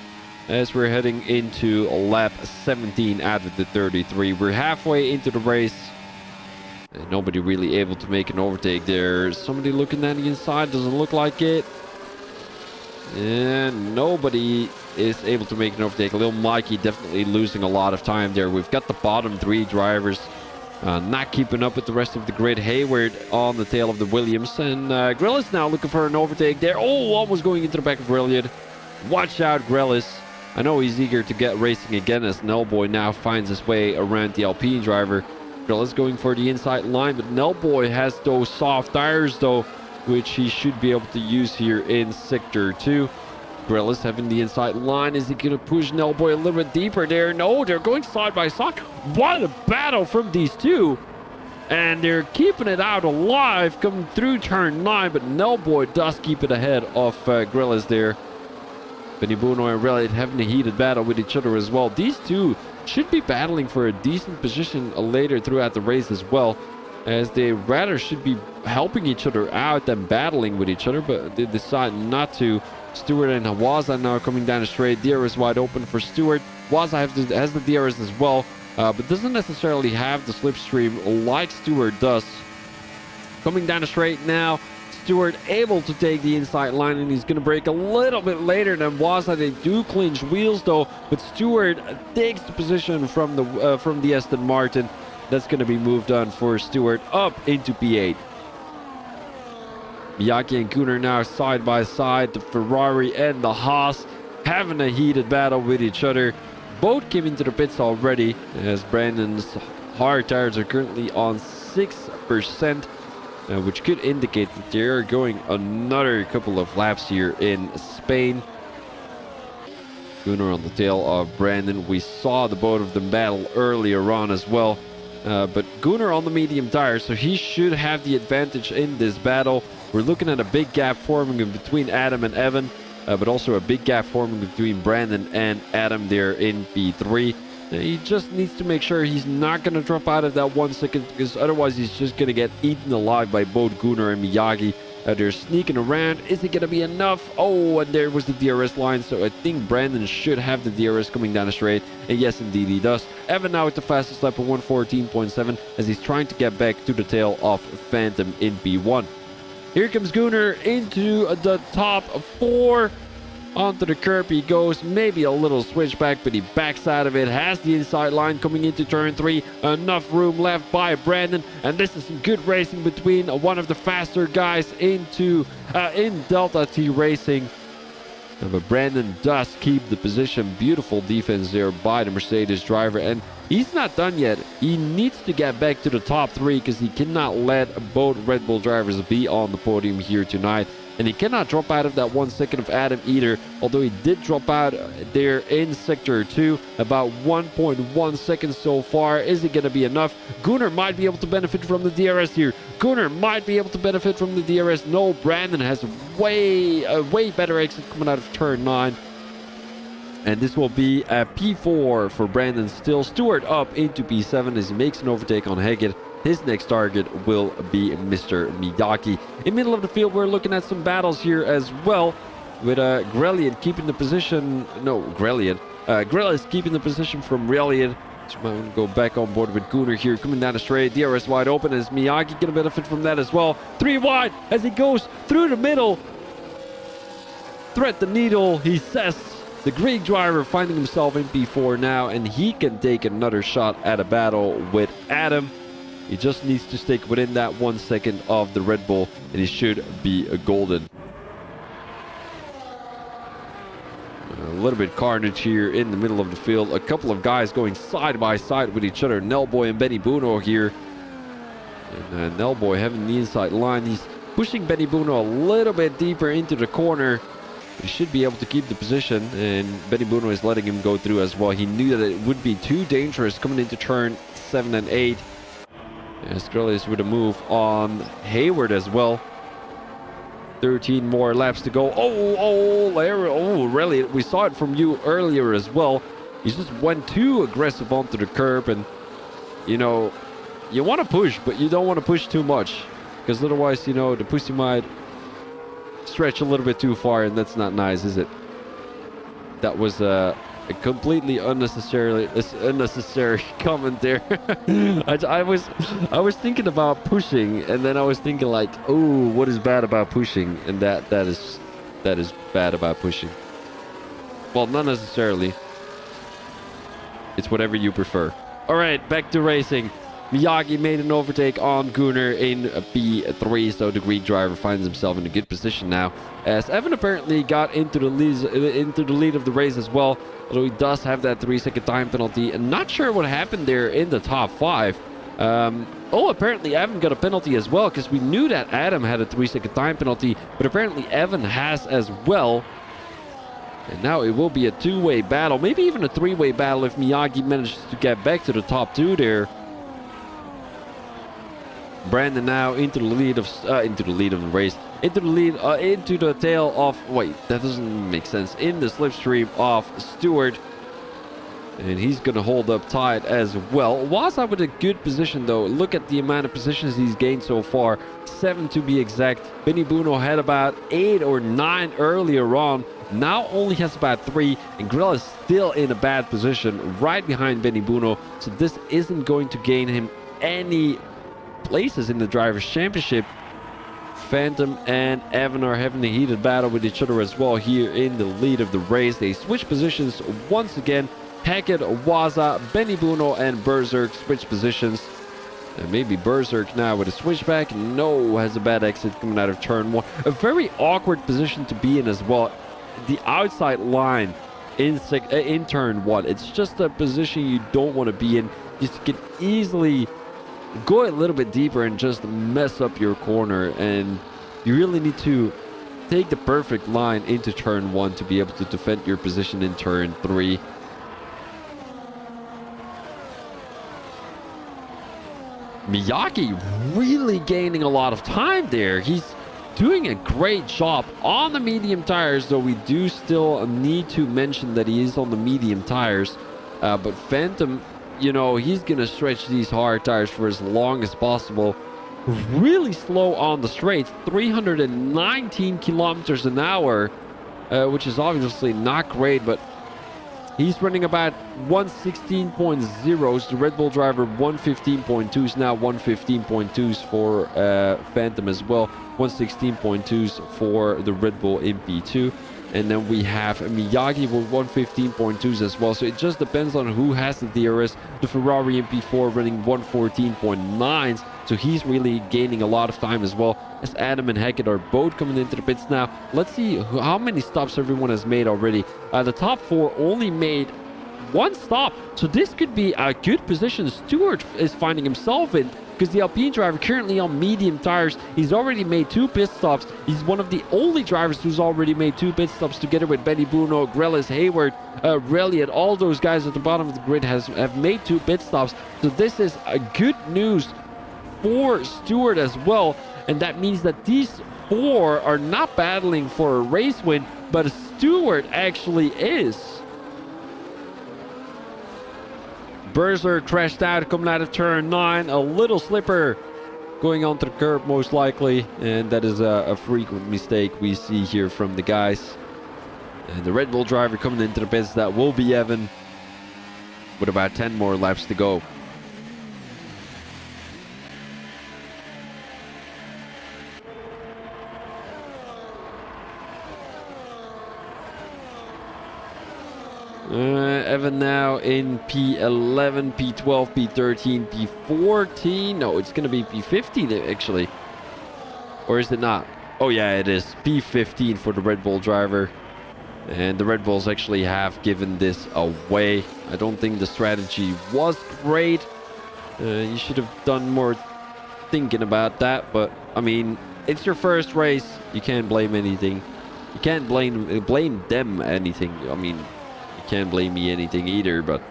as we're heading into lap 17 out of the 33. We're halfway into the race. And nobody really able to make an overtake there. Somebody looking at the inside, doesn't look like it. And nobody is able to make an overtake. Little Mikey definitely losing a lot of time there. We've got the bottom 3 drivers not keeping up with the rest of the grid. Hayward on the tail of the Williams. And Grellis now looking for an overtake there. Oh, almost going into the back of Brilliant. Watch out, Grellis. I know he's eager to get racing again as Nellboy now finds his way around the Alpine driver. Grellis going for the inside line, but Nellboy has those soft tires though, which he should be able to use here in Sector 2. Grellis having the inside line. Is he going to push Nellboy a little bit deeper there? No, they're going side by side. What a battle from these two. And they're keeping it out alive coming through turn 9, but Nellboy does keep it ahead of Grellis there. Benny Bruno and Reliant having a heated battle with each other as well. These two should be battling for a decent position later throughout the race as well, as they rather should be helping each other out than battling with each other, but they decide not to. Stewart and Waza now coming down the straight. DRS wide open for Stewart. Waza has the DRS as well, but doesn't necessarily have the slipstream like Stewart does. Coming down the straight now. Stewart able to take the inside line, and he's going to brake a little bit later than Waza. They do clinch wheels though, but Stewart takes the position from the Aston Martin. That's going to be moved on for Stewart up into P8. Miyake and Gunnar now side by side. The Ferrari and the Haas having a heated battle with each other. Both came into the pits already, as Brandon's hard tires are currently on 6%. Which could indicate that they are going another couple of laps here in Spain. Gunnar on the tail of Brandon. We saw the both of them battle earlier on as well. But Gunnar on the medium tires, so he should have the advantage in this battle. We're looking at a big gap forming in between Adam and Evan, but also a big gap forming between Brandon and Adam there in P3. He just needs to make sure he's not going to drop out of that 1 second, because otherwise he's just going to get eaten alive by both Gunnar and Miyagi. They're sneaking around. Is it going to be enough? Oh, and there was the DRS line. So I think Brandon should have the DRS coming down the straight. And yes, indeed he does. Evan now with the fastest lap of 1:14.7 as he's trying to get back to the tail of Phantom in P1. Here comes Gunnar into the top 4. Onto the curb he goes, maybe a little switchback, but he backs out of it, has the inside line coming into turn 3, enough room left by Brandon, and this is some good racing between one of the faster guys in Delta T Racing. But Brandon does keep the position. Beautiful defense there by the Mercedes driver, and he's not done yet. He needs to get back to the top 3 because he cannot let both Red Bull drivers be on the podium here tonight. And he cannot drop out of that 1 second of Adam either, although he did drop out there in Sector 2, about 1.1 seconds so far. Is it going to be enough? Gunnar might be able to benefit from the DRS here. Gunnar might be able to benefit from the DRS. No, Brandon has a way better exit coming out of turn 9. And this will be a P4 for Brandon still. Stewart up into P7 as he makes an overtake on Haggett. His next target will be Mr. Midaki. In middle of the field, we're looking at some battles here as well, with Grelliot keeping the position. No, Grelliot. Grell is keeping the position from Reliot. So I'm going to go back on board with Gunnar here, coming down the straight. DRS wide open. Is Miyagi going to benefit from that as well? 3 wide as he goes through the middle. Thread the needle, he says. The Greek driver finding himself in P4 now, and he can take another shot at a battle with Adam. He just needs to stick within that 1 second of the Red Bull, and he should be a golden. little bit carnage here in the middle of the field. A couple of guys going side by side with each other. Nellboy and Benny Buno here. And Nellboy having the inside line. He's pushing Benny Buno a little bit deeper into the corner. He should be able to keep the position. And Benny Buno is letting him go through as well. He knew that it would be too dangerous coming into turn 7 and 8. Skrellis with a move on Hayward as well. 13 more laps to go. Really, we saw it from you earlier as well. He just went too aggressive onto the curb, and you know, you want to push, but you don't want to push too much, because otherwise, you know, the pussy might stretch a little bit too far, and that's not nice, is it? That was a completely unnecessary comment there. I was thinking about pushing, and then I was thinking like, oh, what is bad about pushing? And that is bad about pushing. Well, not necessarily. It's whatever you prefer. All right, back to racing. Miyagi made an overtake on Gunnar in P3, so the Greek driver finds himself in a good position now, as Evan apparently got into the lead of the race as well, although he does have that 3-second time penalty. And not sure what happened there in the top 5. Apparently Evan got a penalty as well, because we knew that Adam had a 3-second time penalty, but apparently Evan has as well. And now it will be a 2-way battle, maybe even a 3-way battle if Miyagi manages to get back to the top 2 there. Brandon now into the lead of the race, into the tail of, wait, that doesn't make sense, in the slipstream of Stewart, and he's gonna hold up tight as well. Waza with a good position though. Look at the amount of positions he's gained so far, 7 to be exact. Benny Buno had about 8 or 9 earlier on, now only has about 3, and Grell is still in a bad position right behind Benny Buno, so this isn't going to gain him any places in the Drivers' Championship. Phantom and Evan are having a heated battle with each other as well here in the lead of the race. They switch positions once again. Hackett, Waza, Benny Buno, and Berserk switch positions. And maybe Berserk now with a switchback. No, has a bad exit coming out of turn 1. A very awkward position to be in as well. The outside line in turn 1. It's just a position you don't want to be in. You can easily go a little bit deeper and just mess up your corner, and you really need to take the perfect line into turn 1 to be able to defend your position in turn 3. Miyagi really gaining a lot of time there. He's doing a great job on the medium tires, though we do still need to mention that he is on the medium tires, but Phantom, you know, he's gonna stretch these hard tires for as long as possible. Really slow on the straights, 319 kilometers an hour, which is obviously not great, but he's running about 116.0s. The Red Bull driver 115.2s, now 115.2s for Phantom as well, 116.2s for the Red Bull MP2. And then we have Miyagi with 115.2s as well. So it just depends on who has the DRS. The Ferrari MP4 running 114.9s. So he's really gaining a lot of time as well, as Adam and Hackett are both coming into the pits now. Let's see how many stops everyone has made already. The top 4 only made 1 stop. So this could be a good position Stewart is finding himself in, because the Alpine driver currently on medium tires. He's already made 2 pit stops. He's one of the only drivers who's already made 2 pit stops, together with Benny Buno, Grellis, Hayward, Relly, and all those guys at the bottom of the grid have made 2 pit stops. So this is a good news for Stewart as well, and that means that these 4 are not battling for a race win, but Stewart actually is. Berserk crashed out coming out of turn 9. A little slipper going onto the curb most likely, and that is a frequent mistake we see here from the guys. And the Red Bull driver coming into the pits, that will be Evan, with about 10 more laps to go. Evan now in P11, P12, P13, P14. No, it's going to be P15 actually. Or is it not? Oh yeah, it is. P15 for the Red Bull driver. And the Red Bulls actually have given this away. I don't think the strategy was great. You should have done more thinking about that. But, I mean, it's your first race. You can't blame anything. You can't blame them anything. I mean, you can't blame me anything either, but...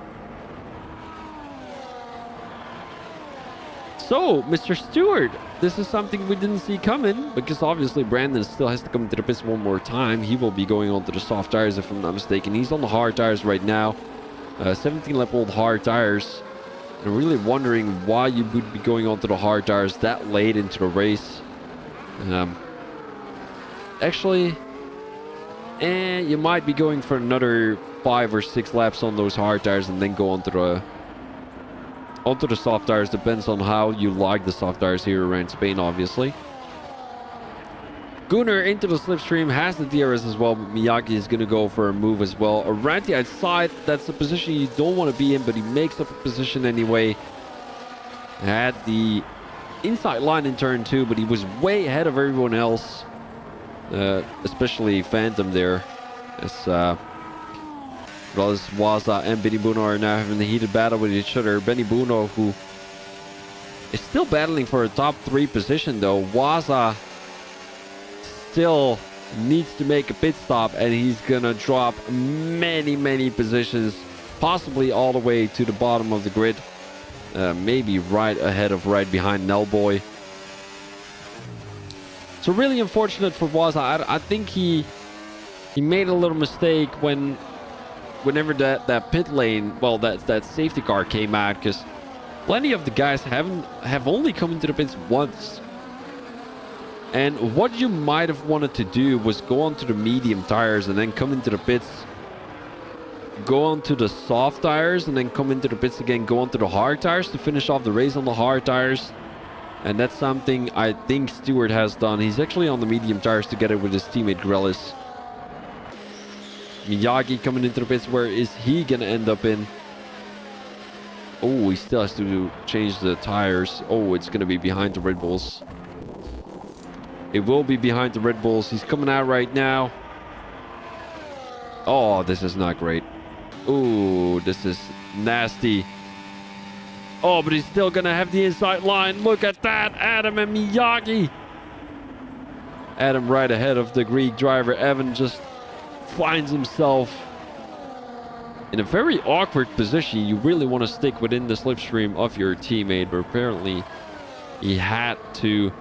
So, Mr. Stewart, this is something we didn't see coming, because obviously Brandon still has to come to the pits one more time. He will be going on to the soft tires, if I'm not mistaken. He's on the hard tires right now. 17-lap-old hard tires. I'm really wondering why you would be going on to the hard tires that late into the race. Actually, you might be going for another 5 or 6 laps on those hard tires and then go onto the soft tires. Depends on how you like the soft tires here around Spain, obviously. Gunnar into the slipstream, has the DRS as well, but Miyagi is going to go for a move as well. Around the outside, that's a position you don't want to be in, but he makes up a position anyway. Had the inside line in turn 2, but he was way ahead of everyone else. Especially Phantom there. As Waza and Benny Buno are now having a heated battle with each other. Benny Buno, who is still battling for a top 3 position though. Waza still needs to make a pit stop, and he's gonna drop many positions, possibly all the way to the bottom of the grid. Maybe right ahead of right behind Nellboy. So really unfortunate for Waza. I think he made a little mistake whenever that pit lane, well, that safety car came out, because plenty of the guys have only come into the pits once. And what you might have wanted to do was go onto the medium tires and then come into the pits, go onto the soft tires and then come into the pits again, go onto the hard tires to finish off the race on the hard tires. And that's something I think Stewart has done. He's actually on the medium tires together with his teammate Grelis. Miyagi coming into the pits. Where is he gonna end up in? Oh, he still has to change the tires. Oh, it's gonna be behind the Red Bulls. It will be behind the Red Bulls. He's coming out right now. Oh, this is not great. Ooh, this is nasty. Oh, but he's still gonna have the inside line. Look at that, Adam and Miyagi. Adam right ahead of the Greek driver. Evan just finds himself in a very awkward position. You really want to stick within the slipstream of your teammate, but apparently he had to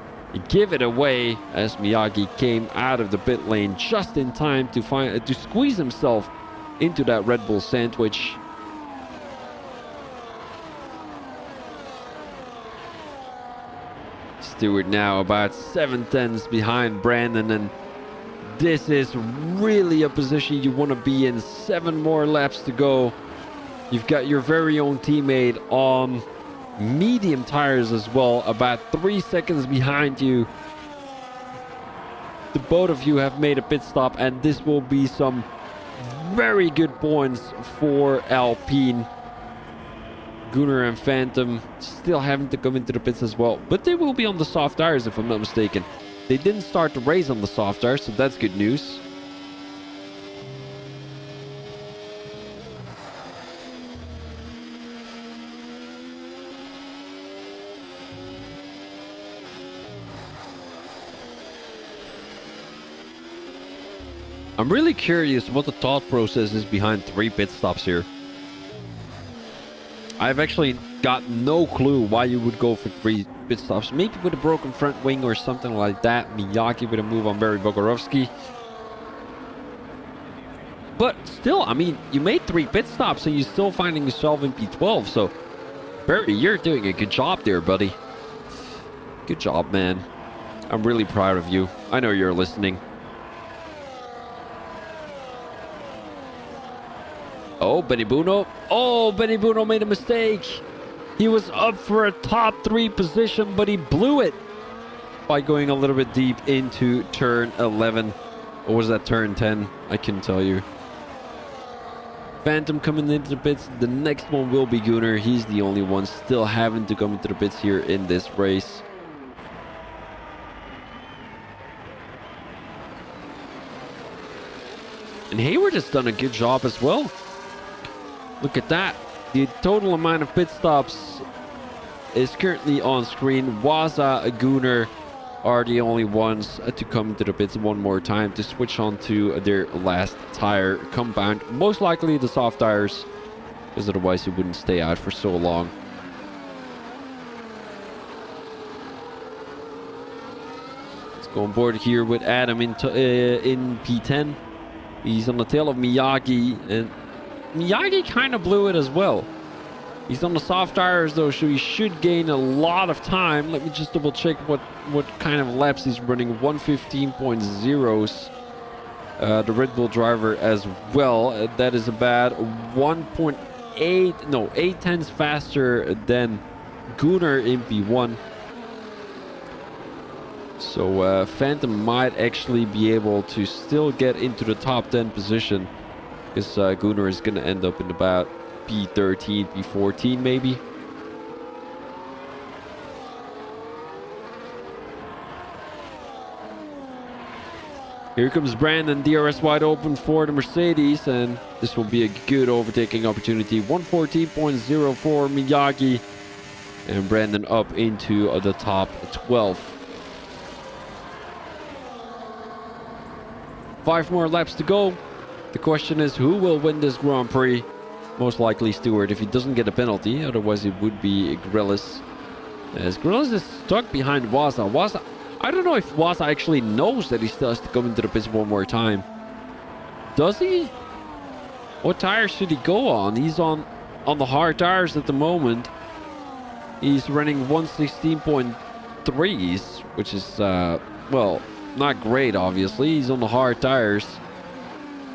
give it away as Miyagi came out of the pit lane just in time to squeeze himself into that Red Bull sandwich. Stewart now about 7/10 behind Brandon, and this is really a position you want to be in. 7 more laps to go. You've got your very own teammate on medium tires as well, about 3 seconds behind you. The both of you have made a pit stop, and this will be some very good points for Alpine. Gunnar and Phantom still having to come into the pits as well, but they will be on the soft tires if I'm not mistaken. They didn't start the race on the soft tires, so that's good news. I'm really curious what the thought process is behind 3 pit stops here. I've actually got no clue why you would go for 3 pit stops. Maybe with a broken front wing or something like that. Miyagi with a move on Barry Bogorovsky. But still, I mean, you made 3 pit stops and you're still finding yourself in P12. So, Barry, you're doing a good job there, buddy. Good job, man. I'm really proud of you. I know you're listening. Oh, Benny Buno. Oh, Benny Buno made a mistake. He was up for a top 3 position, but he blew it by going a little bit deep into turn 11. Or was that turn 10? I couldn't tell you. Phantom coming into the pits. The next one will be Gunnar. He's the only one still having to come into the pits here in this race. And Hayward has done a good job as well. Look at that. The total amount of pit stops is currently on screen. Waza, Gunnar are the only ones to come to the pits one more time to switch on to their last tire compound. Most likely the soft tires, because otherwise it wouldn't stay out for so long. Let's go on board here with Adam in P10. He's on the tail of Miyagi, and Miyagi kind of blew it as well. He's on the soft tires though, so he should gain a lot of time. Let me just double check what kind of laps he's running. 1:15.0s. The Red Bull driver as well. That is about 8 tenths faster than Gunnar in P1. So Phantom might actually be able to still get into the top 10 position, because Gunnar is going to end up in about P13, P14 maybe. Here comes Brandon, DRS wide open for the Mercedes, and this will be a good overtaking opportunity. 1:14.04 Miyagi, and Brandon up into the top 12. 5 more laps to go. The question is, who will win this Grand Prix? Most likely Stewart if he doesn't get a penalty. Otherwise it would be Grillis. As Grillis is stuck behind Waza. I don't know if Waza actually knows that he still has to come into the pits one more time. Does he? What tires should he go on? He's on the hard tires at the moment. He's running 1:16.3s, which is, well, not great, obviously. He's on the hard tires.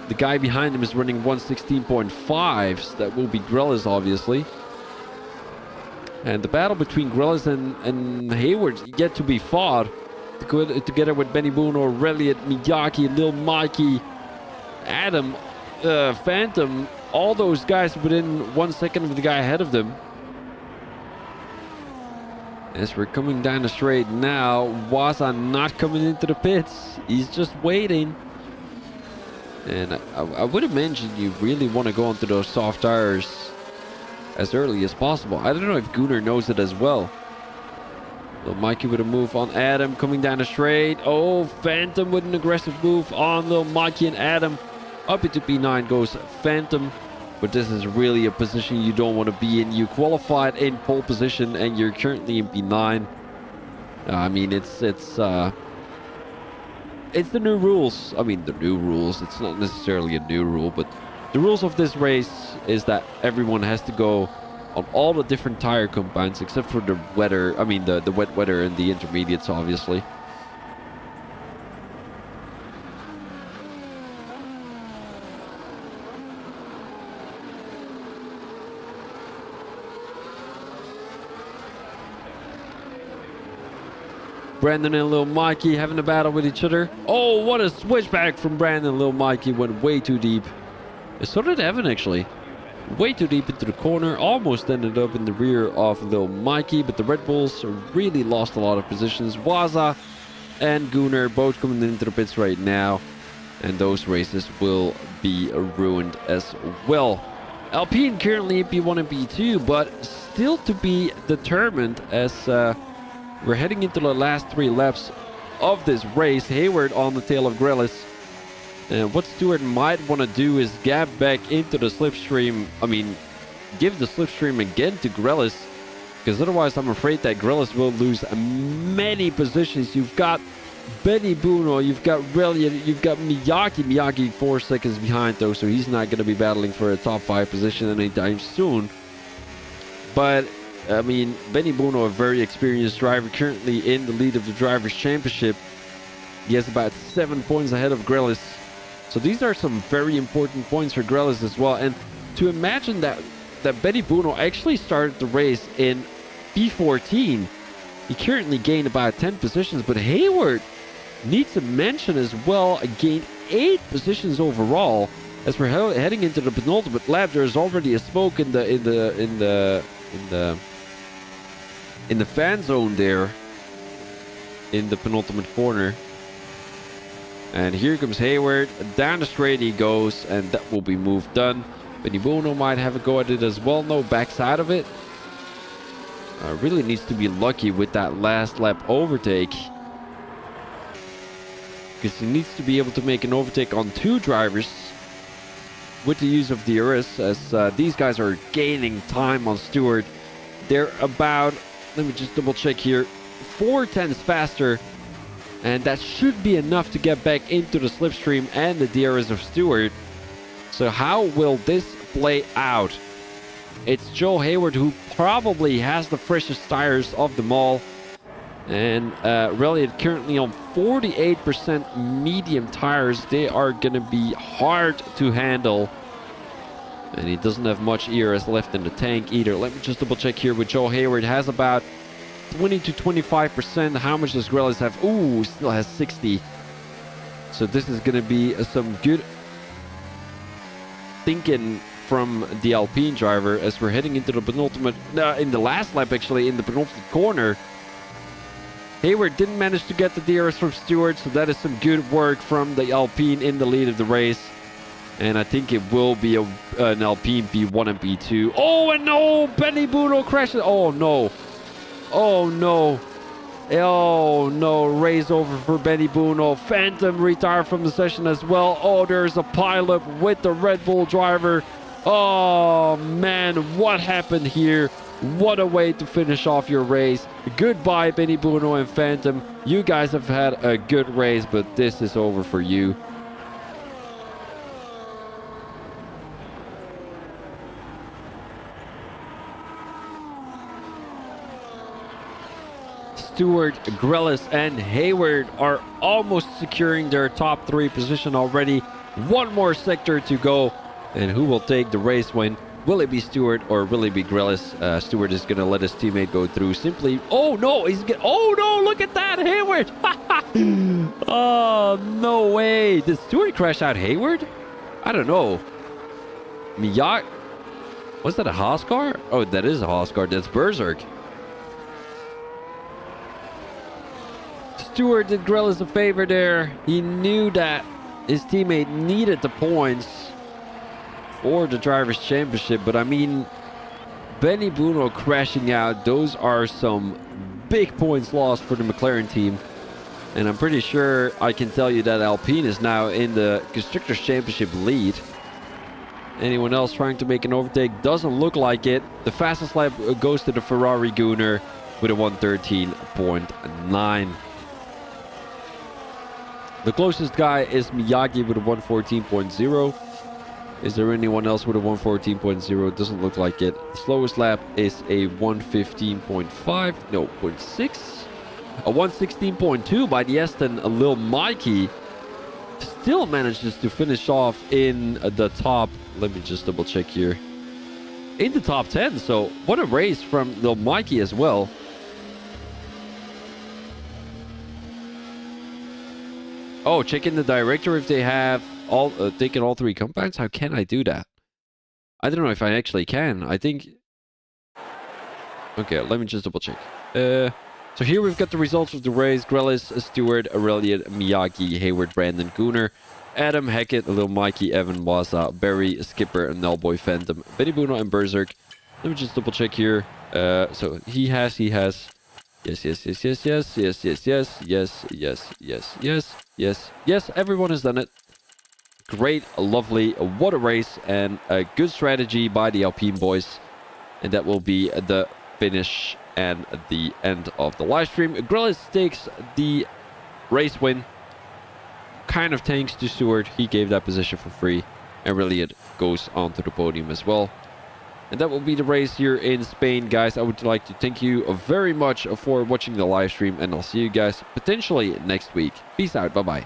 The guy behind him is running 1:16.5s. That will be Grillis, obviously. And the battle between Grillis and Hayward yet to be fought. Together with Benny Boone, Aureliot, Miyagi, Lil Mikey, Adam, Phantom. All those guys within 1 second of the guy ahead of them. As we're coming down the straight now, Waza not coming into the pits. He's just waiting. And I would imagine you really want to go onto those soft tires as early as possible. I don't know if Gunnar knows it as well. Lil Mikey with a move on Adam coming down the straight. Oh, Phantom with an aggressive move on Lil Mikey and Adam. Up into P9 goes Phantom. But this is really a position you don't want to be in. You qualified in pole position and you're currently in P9. I mean, it's the new rules. I mean, the new rules. It's not necessarily a new rule, but the rules of this race is that everyone has to go on all the different tire compounds except for the weather. I mean, the wet weather and the intermediates, obviously. Brandon and Lil Mikey having a battle with each other. Oh, what a switchback from Brandon. Lil Mikey went way too deep. So did Evan, actually. Way too deep into the corner. Almost ended up in the rear of Lil Mikey. But the Red Bulls really lost a lot of positions. Waza and Gunnar both coming into the pits right now. And those races will be ruined as well. Alpine currently in P1 and P2. But still to be determined as... we're heading into the last 3 laps of this race. Hayward on the tail of Grillis. And what Stewart might want to do is gap back into the slipstream. I mean, give the slipstream again to Grillis. Because otherwise I'm afraid that Grillis will lose many positions. You've got Benny Bruno, you've got Reliant, you've got Miyagi. Miyagi 4 seconds behind though, so he's not going to be battling for a top 5 position anytime soon. But... I mean, Benny Bruno, a very experienced driver, currently in the lead of the Drivers' Championship. He has about 7 points ahead of Grillis. So these are some very important points for Grillis as well. And to imagine that Benny Bruno actually started the race in P14. He currently gained about 10 positions, but Hayward needs to mention as well, gained 8 positions overall. As we're heading into the penultimate lap, there's already a smoke in the fan zone there in the penultimate corner. And here comes Hayward. Down the straight he goes, and that will be move done. Benny Bono might have a go at it as well. No backside of it. Really needs to be lucky with that last lap overtake. Because he needs to be able to make an overtake on 2 drivers with the use of DRS, as these guys are gaining time on Stewart. They're about, let me just double check here, 4/10 faster. And that should be enough to get back into the slipstream and the DRS of Stewart. So how will this play out? It's Joe Hayward who probably has the freshest tires of them all. And really currently on 48% medium tires. They are going to be hard to handle. And he doesn't have much ERS left in the tank either. Let me just double check here with Joe Hayward. Has about 20 to 25%. How much does Grelis have? Ooh, still has 60. So this is going to be some good thinking from the Alpine driver as we're heading into the penultimate, in the last lap actually, in the penultimate corner. Hayward didn't manage to get the DRS from Stewart, so that is some good work from the Alpine in the lead of the race. And I think it will be an Alpine P1 and P2. Oh, and no! Benny Bruno crashes. Oh, no. Oh, no. Oh, no. Race over for Benny Bruno. Phantom retired from the session as well. Oh, there's a pileup with the Red Bull driver. Oh, man. What happened here? What a way to finish off your race. Goodbye, Benny Bruno and Phantom. You guys have had a good race, but this is over for you. Stewart, Grelis, and Hayward are almost securing their top 3 position already. One more sector to go. And who will take the race win? Will it be Stewart or will it be Grelis? Stewart is going to let his teammate go through simply. Oh, no. Oh, no. Look at that. Hayward. Oh, no way. Did Stewart crash out Hayward? I don't know. Miyagi. Was that a Haas car? Oh, that is a Haas car. That's Berserk. Stewart did Grelis a favor there. He knew that his teammate needed the points for the Drivers' Championship. But I mean, Benny Bruno crashing out, those are some big points lost for the McLaren team. And I'm pretty sure I can tell you that Alpine is now in the Constructors' Championship lead. Anyone else trying to make an overtake? Doesn't look like it. The fastest lap goes to the Ferrari Gunner with a 113.9. The closest guy is Miyagi with a 114.0. Is there anyone else with a 114.0? Doesn't look like it. The slowest lap is a 115.5. No, 0.6. A 116.2 by the Aston Lil Mikey. Still manages to finish off in the top. Let me just double check here. In the top 10. So what a race from Lil Mikey as well. Oh, check in the director if they have all taken all 3 compounds. How can I do that? I don't know if I actually can. I think. Okay, let me just double check. So here we've got the results of the race. Grelis, Stewart, Aurelian, Miyagi, Hayward, Brandon, Gunner, Adam, Hackett, Lil Mikey, Evan, Waza, Barry, Skipper, Nullboy, Phantom, Benny Bruno, and Berserk. Let me just double check here. So he has. Yes. Everyone has done it. Great, lovely, what a race, and a good strategy by the Alpine boys. And that will be the finish and the end of the live stream. Grelis takes the race win. Kind of thanks to Stewart. He gave that position for free. And really it goes onto the podium as well. And that will be the race here in Spain, guys. I would like to thank you very much for watching the live stream. And I'll see you guys potentially next week. Peace out. Bye-bye.